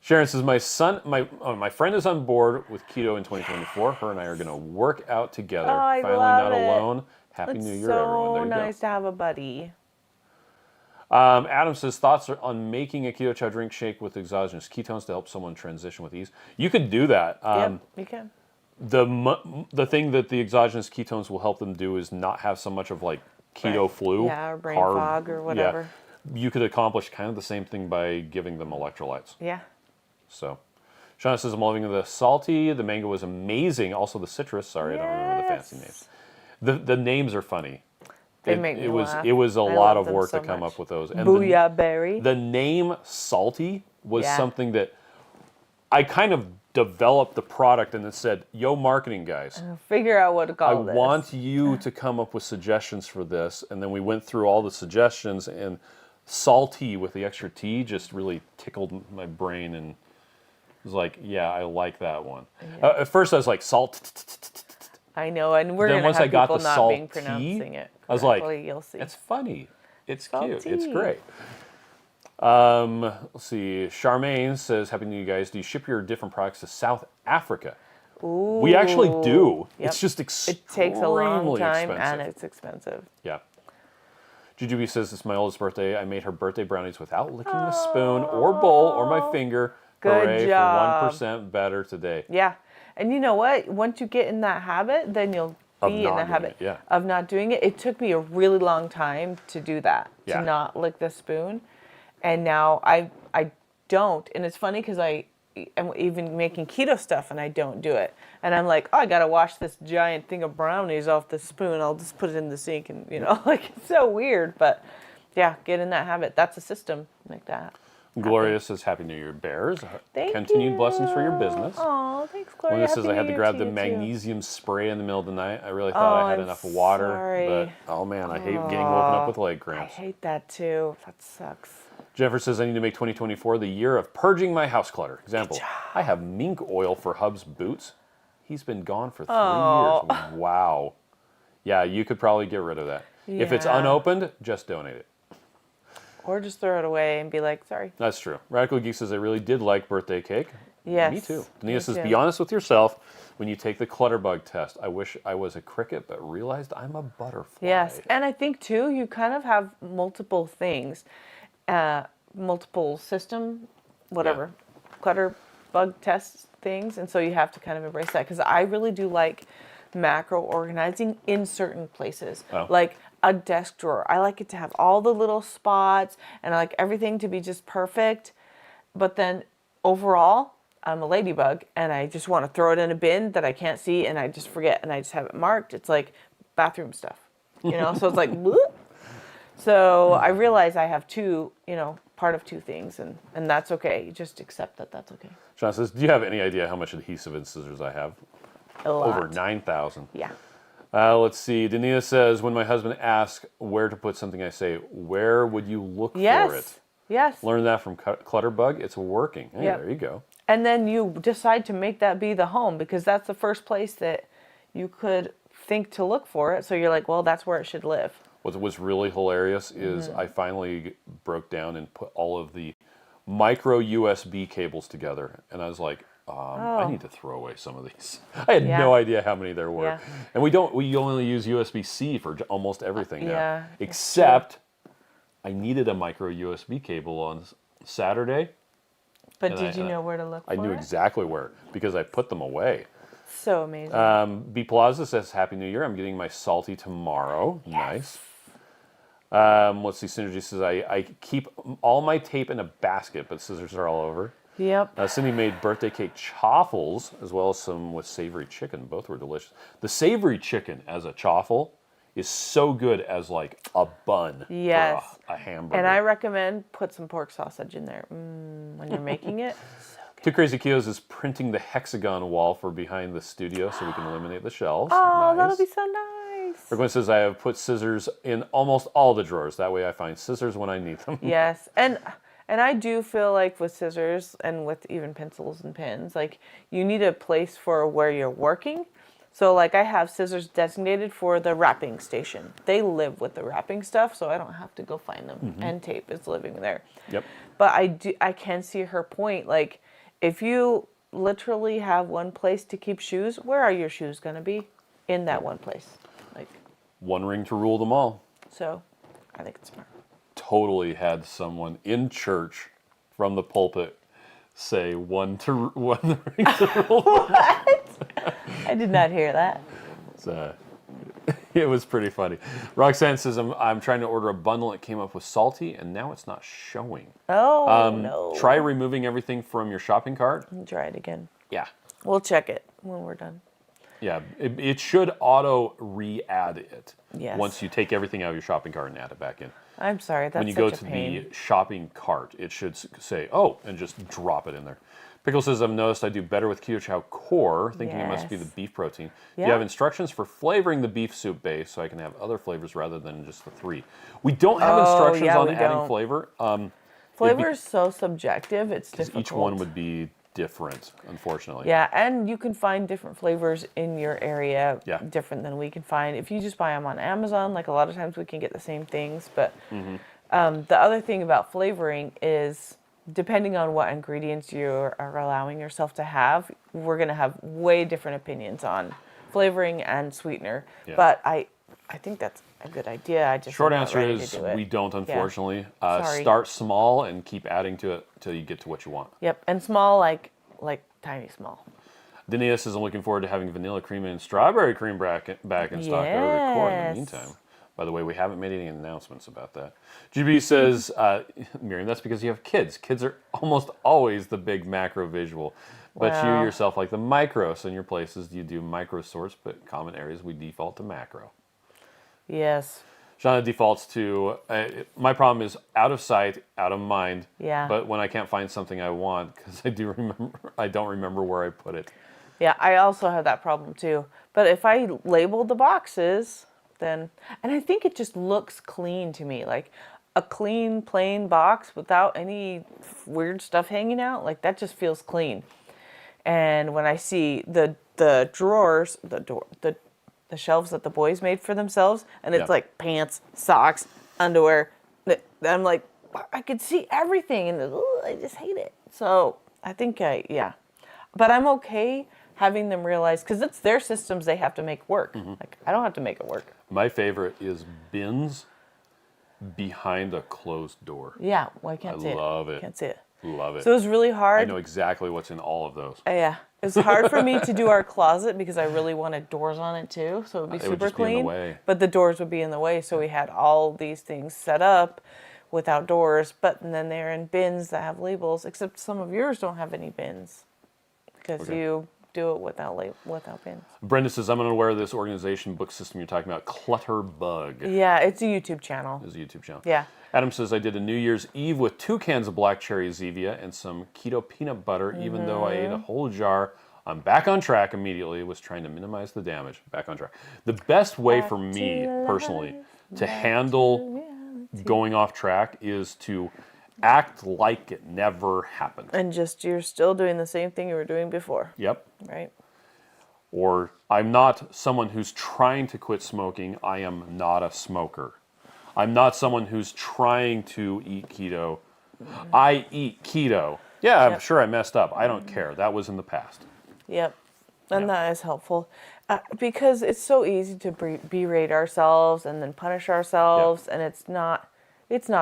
Sharon says, my friend is on board with keto in 2024. Her and I are going to work out together. Oh, I Finally love not it. alone. Happy New Year, everyone. There you so go. nice to have a buddy. Adam says, thoughts are on making a Keto Chow drink shake with exogenous ketones to help someone transition with ease. You could do that. Yep, you can. The thing that the exogenous ketones will help them do is not have so much of like keto flu. Yeah, or brain carb, fog or whatever. Yeah. You could accomplish kind of the same thing by giving them electrolytes. Yeah. So, Shauna says, I'm loving the salty. The mango was amazing. Also the citrus. Sorry, I don't remember the fancy names. The names are funny. They make me laugh. It was a I lot love of them work so to come much. up with those. And Booyah berry. the name Salty was Yeah. something that I kind of developed the product and then said, yo, marketing guys, Figure out what to I call this. want you to come up with suggestions for this. And then we went through all the suggestions, and Salty with the extra T just really tickled my brain and was like, yeah, I like that one. Yeah. At first I was like, salt. I know, and we're Then going once to I have got people the not being salty, pronouncing it I was like, correctly. You'll see. It's funny. It's cute. Salty. It's great. Let's see. Charmaine says, Happy New Year, guys. Do you ship your different products to South Africa? Ooh. We actually do. Yep. It's just extremely It takes a long time, expensive. and it's expensive. Yeah. Jujubee says, it's my oldest birthday. I made her birthday brownies without licking the spoon or bowl or my finger. Good Hooray job. for 1% better today. Yeah. And you know what? Once you get in that habit, then you'll Of be not in the doing habit it, yeah. of not doing it. It took me a really long time to do that, Yeah. to not lick the spoon. And now I don't. And it's funny because I am even making keto stuff and I don't do it. And I'm like, oh, I got to wash this giant thing of brownies off the spoon. I'll just put it in the sink and, like, it's so weird. But yeah, get in that habit. That's a system like that. Gloria says, Happy New Year, Bears. Thank Continued you. blessings for your business. Oh, thanks, Gloria. When this says Happy I had New to Year grab to the you, too. magnesium spray in the middle of the night. I really thought I had I'm enough water. sorry. But, oh man, I hate getting woken up with leg I cramps. hate that too. That sucks. Jennifer says, I need to make 2024 the year of purging my house clutter. Example, I have mink oil for Hub's boots. He's been gone for 3 years. Wow. Yeah, you could probably get rid of that. If it's Yeah. unopened, just donate it. Or just throw it away and be like, sorry. That's true. Radical Geek says, I really did like birthday cake. Yes. Me too. me Danita says, too. be honest with yourself when you take the clutterbug test. I wish I was a cricket, but realized I'm a butterfly. Yes. And I think too, you kind of have multiple things, multiple system, whatever, clutter bug test things. And so you have to kind of embrace that. Because I really do like macro organizing in certain places. Oh. Like a desk drawer. I like it to have all the little spots and I like everything to be just perfect. But then overall, I'm a ladybug and I just want to throw it in a bin that I can't see and I just forget and I just have it marked. It's like bathroom stuff, so it's like, bloop. So I realize I have two, part of two things, and that's okay. You just accept that that's okay. Sean says, do you have any idea how much adhesive in scissors I have? A lot. Over 9,000. Yeah. Let's see. Dania says, when my husband asks where to put something, I say, where would you look for it? Yes. Learn that from Clutterbug. It's working. Hey, Yep. There you go. And then you decide to make that be the home, because that's the first place that you could think to look for it. So you're like, well, that's where it should live. What was really hilarious is I finally broke down and put all of the micro USB cables together. And I was like, I need to throw away some of these. I had no idea how many there were. Yeah. And we only use USB-C for almost everything now. Yeah, Except I needed a micro USB cable on Saturday. But did you know where to look for it? I knew exactly where, because I put them away. So amazing. B Plaza says, Happy New Year. I'm getting my SALTT tomorrow. Nice. Let's see. Synergy says, I keep all my tape in a basket, but scissors are all over. Yep. Cindy made birthday cake chaffles, as well as some with savory chicken. Both were delicious. The savory chicken as a chaffle is so good as like a bun Yes. for a hamburger. And I recommend put some pork sausage in there when you're making it. So good. Two Crazy Kios is printing the hexagon wall for behind the studio so we can eliminate the shelves. Oh, Nice. that'll be so nice. Erwin says, I have put scissors in almost all the drawers. That way I find scissors when I need them. Yes. And I do feel like with scissors and with even pencils and pens, like you need a place for where you're working. So like I have scissors designated for the wrapping station. They live with the wrapping stuff, so I don't have to go find them. And tape is living there. Yep. But I can see her point. Like if you literally have one place to keep shoes, where are your shoes going to be? In that one place. Like One ring to rule them all. so I think it's smart. Totally had someone in church from the pulpit say one ring to rule. What? I did not hear that. It was pretty funny. Roxanne says, I'm trying to order a bundle. It came up with SALTT, and now it's not showing. Oh, no. Try removing everything from your shopping cart. Try it again. Yeah. We'll check it when we're done. Yeah, it should auto re-add it. Yes. Once you take everything out of your shopping cart and add it back in. I'm sorry, that's When you go such to a pain. the shopping cart, it should say, oh, and just drop it in there. Pickle says, I've noticed I do better with Keto Chow core, thinking it must be the Yes. beef protein. Do Yeah. you have instructions for flavoring the beef soup base so I can have other flavors rather than just the 3? We don't have instructions yeah, on we adding don't. flavor. Flavor is so subjective, it's difficult. Each one would be different, unfortunately. Yeah, and you can find different flavors in your area, Yeah. different than we can find. If you just buy them on Amazon, like a lot of times we can get the same things. But the other thing about flavoring is, depending on what ingredients you are allowing yourself to have, we're going to have way different opinions on flavoring and sweetener. Yeah. But I think that's a good idea. I just Short am not answer ready is to do it. we don't, unfortunately. Sorry. Start small and keep adding to it till you get to what you want. Yep, and small, like tiny small. Dania says, I'm looking forward to having vanilla cream and strawberry cream back in stock. I would record in the meantime. By the way, we haven't made any announcements about that. GB says, Miriam, that's because you have kids. Kids are almost always the big macro visual. But you Wow. yourself like the micro. So in your places, you do micro source, but common areas, we default to macro. Yes. Shauna defaults to, my problem is out of sight, out of mind. Yeah. But when I can't find something I want, because I don't remember where I put it. Yeah, I also have that problem too. But if I label the boxes, then, and I think it just looks clean to me, like a clean, plain box without any weird stuff hanging out, like that just feels clean. And when I see the drawers, the shelves that the boys made for themselves, and it's Yeah. like pants, socks, underwear, I'm like, I could see everything, and I just hate it. So I think yeah. But I'm okay having them realize, because it's their systems they have to make work. Like, I don't have to make it work. My favorite is bins behind a closed door. Yeah, well, I can't see it. I love it. Can't see it. Love it. So it was really hard. I know exactly what's in all of those. Yeah. It was hard for me to do our closet because I really wanted doors on it too, so it would be It super would just be in the clean. way. But the doors would be in the way, so we had all these things set up without doors, but then they're in bins that have labels, except some of yours don't have any bins because Okay. you do it without pins. Brenda says, I'm unaware of this organization book system you're talking about, Clutterbug. Yeah, it's a YouTube channel. Is a YouTube channel. Yeah. Adam says, I did a New Year's Eve with 2 cans of black cherry Zevia and some keto peanut butter, even though I ate a whole jar. I'm back on track immediately, was trying to minimize the damage. Back on track. The best way for me, personally, to handle going off track is to act like it never happened. And just, you're still doing the same thing you were doing before. Yep. Right. Or I'm not someone who's trying to quit smoking. I am not a smoker. I'm not someone who's trying to eat keto. I eat keto. Yeah, I'm sure I messed up. I don't care. That was in the past. Yep. And that is helpful. Because it's so easy to berate ourselves and then punish ourselves, and it's not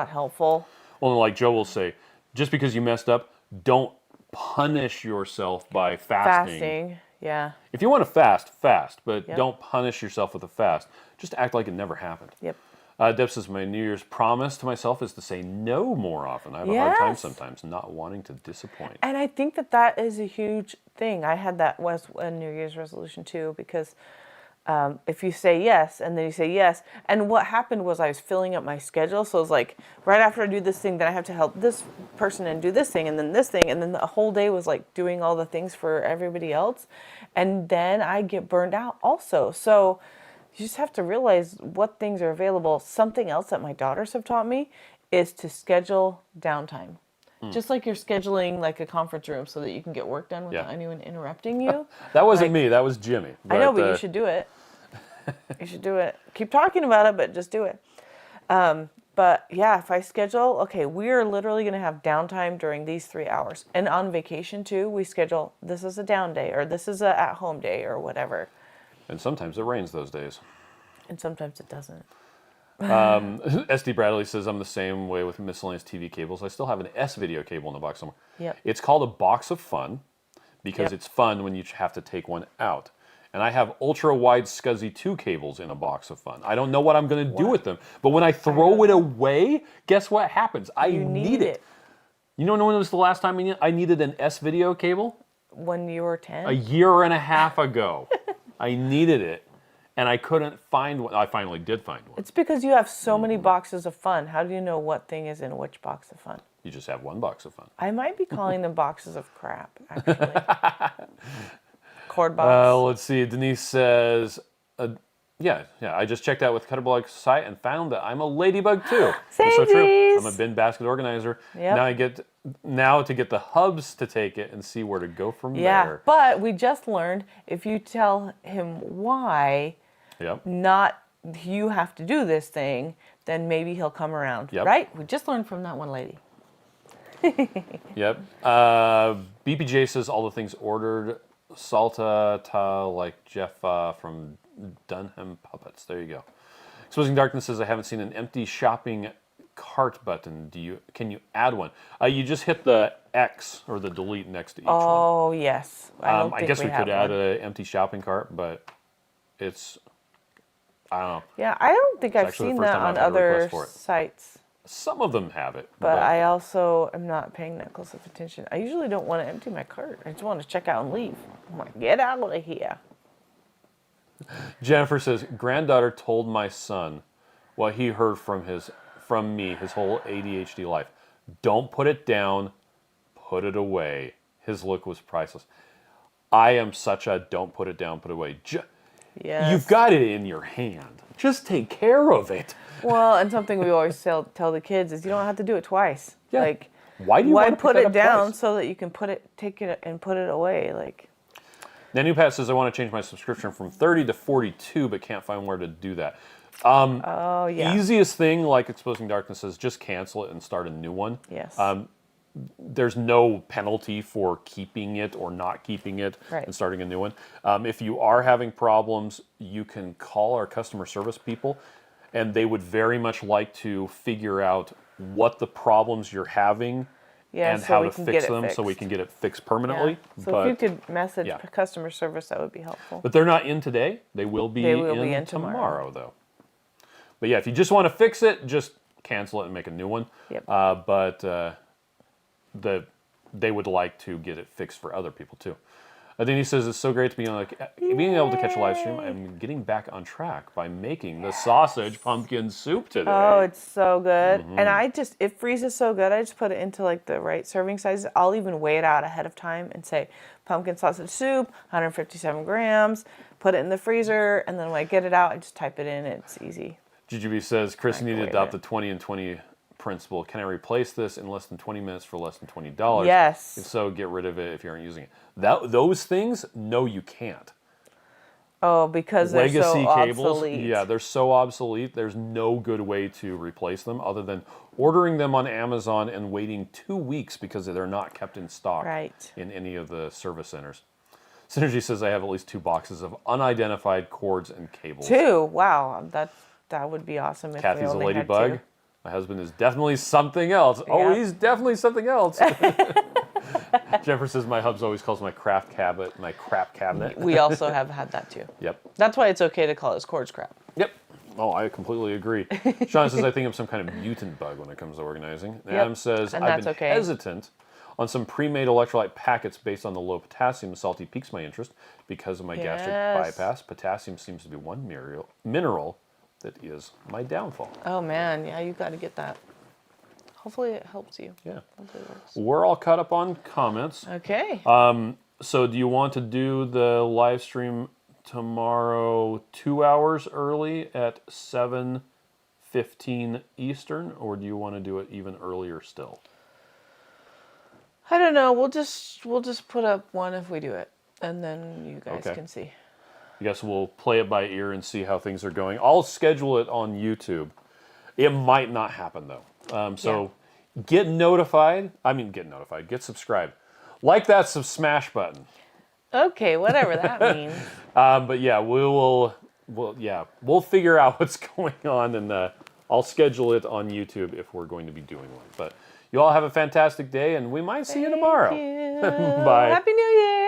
helpful. Well, like Joe will say, just because you messed up, don't punish yourself by fasting. Yeah. If you want to fast, but don't punish yourself with a fast. Just act like it never happened. Yep. Deb says, my New Year's promise to myself is to say no more often. I have a hard time sometimes not wanting to disappoint. And I think that is a huge thing. I had that was a New Year's resolution too, because if you say yes and then you say yes, and what happened was I was filling up my schedule. So it was like right after I do this thing, then I have to help this person and do this thing and then this thing. And then the whole day was like doing all the things for everybody else. And then I get burned out also. So you just have to realize what things are available. Something else that my daughters have taught me is to schedule downtime. Just like you're scheduling like a conference room so that you can get work done without anyone interrupting you. That wasn't me. That was Jimmy. But, I know, but you should do it. You should do it. Keep talking about it, but just do it. But yeah, if I schedule, okay, we're literally going to have downtime during these 3 hours. And on vacation too, we schedule, this is a down day or this is a at-home day or whatever. And sometimes it rains those days. And sometimes it doesn't. SD Bradley says, I'm the same way with miscellaneous TV cables. I still have an S-video cable in the box somewhere. Yep. It's called a box of fun because it's fun when you have to take one out. And I have ultra-wide SCSI 2 cables in a box of fun. I don't know what I'm going to do with them. But when I throw it away, guess what happens? I need it. You know when was the last time I needed an S-video cable? When you were 10? A year and a half ago. I needed it. And I couldn't find one. I finally did find one. It's because you have so many boxes of fun. How do you know what thing is in which box of fun? You just have one box of fun. I might be calling them boxes of crap, actually. Cord box. Let's see. Denise says, I just checked out with Cutterblog's site and found that I'm a ladybug too. It's so true. I'm a bin basket organizer. Yep. Now to get the hubs to take it and see where to go from there. Yeah, but we just learned if you tell him why, not you have to do this thing, then maybe he'll come around. Right? We just learned from that one lady. Yep. BPJ says all the things ordered. SALTT, like Jeff from Dunham Puppets. There you go. Exposing Darkness says, I haven't seen an empty shopping cart button. Can you add one? You just hit the X or the delete next to each one. Oh, yes. I guess we could add an empty shopping cart, but it's, I don't know. Yeah, I don't think I've seen that on other sites. Some of them have it. But I also am not paying that close of attention. I usually don't want to empty my cart. I just want to check out and leave. I'm like, get out of here. Jennifer says, granddaughter told my son what he heard from me his whole ADHD life. Don't put it down, put it away. His look was priceless. I am such a don't put it down, put it away. Yes. You've got it in your hand. Just take care of it. Well, and something we always tell the kids is you don't have to do it twice. Yeah. Like, why put it down twice? So that you can take it and put it away? Like, Nanu Pat says, I want to change my subscription from 30 to 42, but can't find where to do that. Easiest thing, like Exposing Darkness says, just cancel it and start a new one. Yes. There's no penalty for keeping it or not keeping it and starting a new one. If you are having problems, you can call our customer service people, and they would very much like to figure out what the problems you're having and how to fix them so we can get it fixed permanently. Yeah. So if you could message customer service, that would be helpful. But they're not in today. They will be in tomorrow, though. But yeah, if you just want to fix it, just cancel it and make a new one. Yep. They would like to get it fixed for other people too. Denise says it's so great to be being able to catch a live stream. I'm getting back on track by making the sausage pumpkin soup today. Oh, it's so good. And it freezes so good. I just put it into like the right serving sizes. I'll even weigh it out ahead of time and say pumpkin sausage soup, 157 grams, put it in the freezer. And then when I get it out, I just type it in. It's easy. GGB says, Chris, you need to Microwave adopt it. the 20 and 20 principle. Can I replace this in less than 20 minutes for less than $20? Yes. If so, get rid of it if you aren't using it. Those things, no, you can't. Oh, because they're Legacy so cables, obsolete. yeah, they're so obsolete. There's no good way to replace them other than ordering them on Amazon and waiting 2 weeks because they're not kept in stock Right. in any of the service centers. Synergy says I have at least 2 boxes of unidentified cords and cables. 2? Wow, that would be awesome if Kathy's we a only ladybug. had 2. My husband is definitely something else. Oh, Yeah. he's definitely something else. Jennifer says my hubs always calls my crap cabinet. We also have had that too. Yep. That's why it's okay to call it cords crap. Yep. Oh, I completely agree. Sean says I think I'm some kind of mutant bug when it comes to organizing. Adam says and I've that's been okay. hesitant on some pre-made electrolyte packets based on the low potassium. Salty piques my interest because of my gastric Yes. bypass. Potassium seems to be one mineral that is my downfall. Oh man, yeah, you got to get that. Hopefully it helps you. Yeah. Hopefully it works. We're all caught up on comments. Okay. So do you want to do the live stream tomorrow 2 hours early at 7:15 Eastern, or do you want to do it even earlier still? I don't know. We'll just put up one if we do it, and then you guys Okay. can see. I guess we'll play it by ear and see how things are going. I'll schedule it on YouTube. It might not happen though. So get notified. Get subscribed. Like that smash button. Okay, whatever that means. But yeah, we'll figure out what's going on, and I'll schedule it on YouTube if we're going to be doing one. But you all have a fantastic day, and we might see you tomorrow. Thank you. Bye. Happy New Year.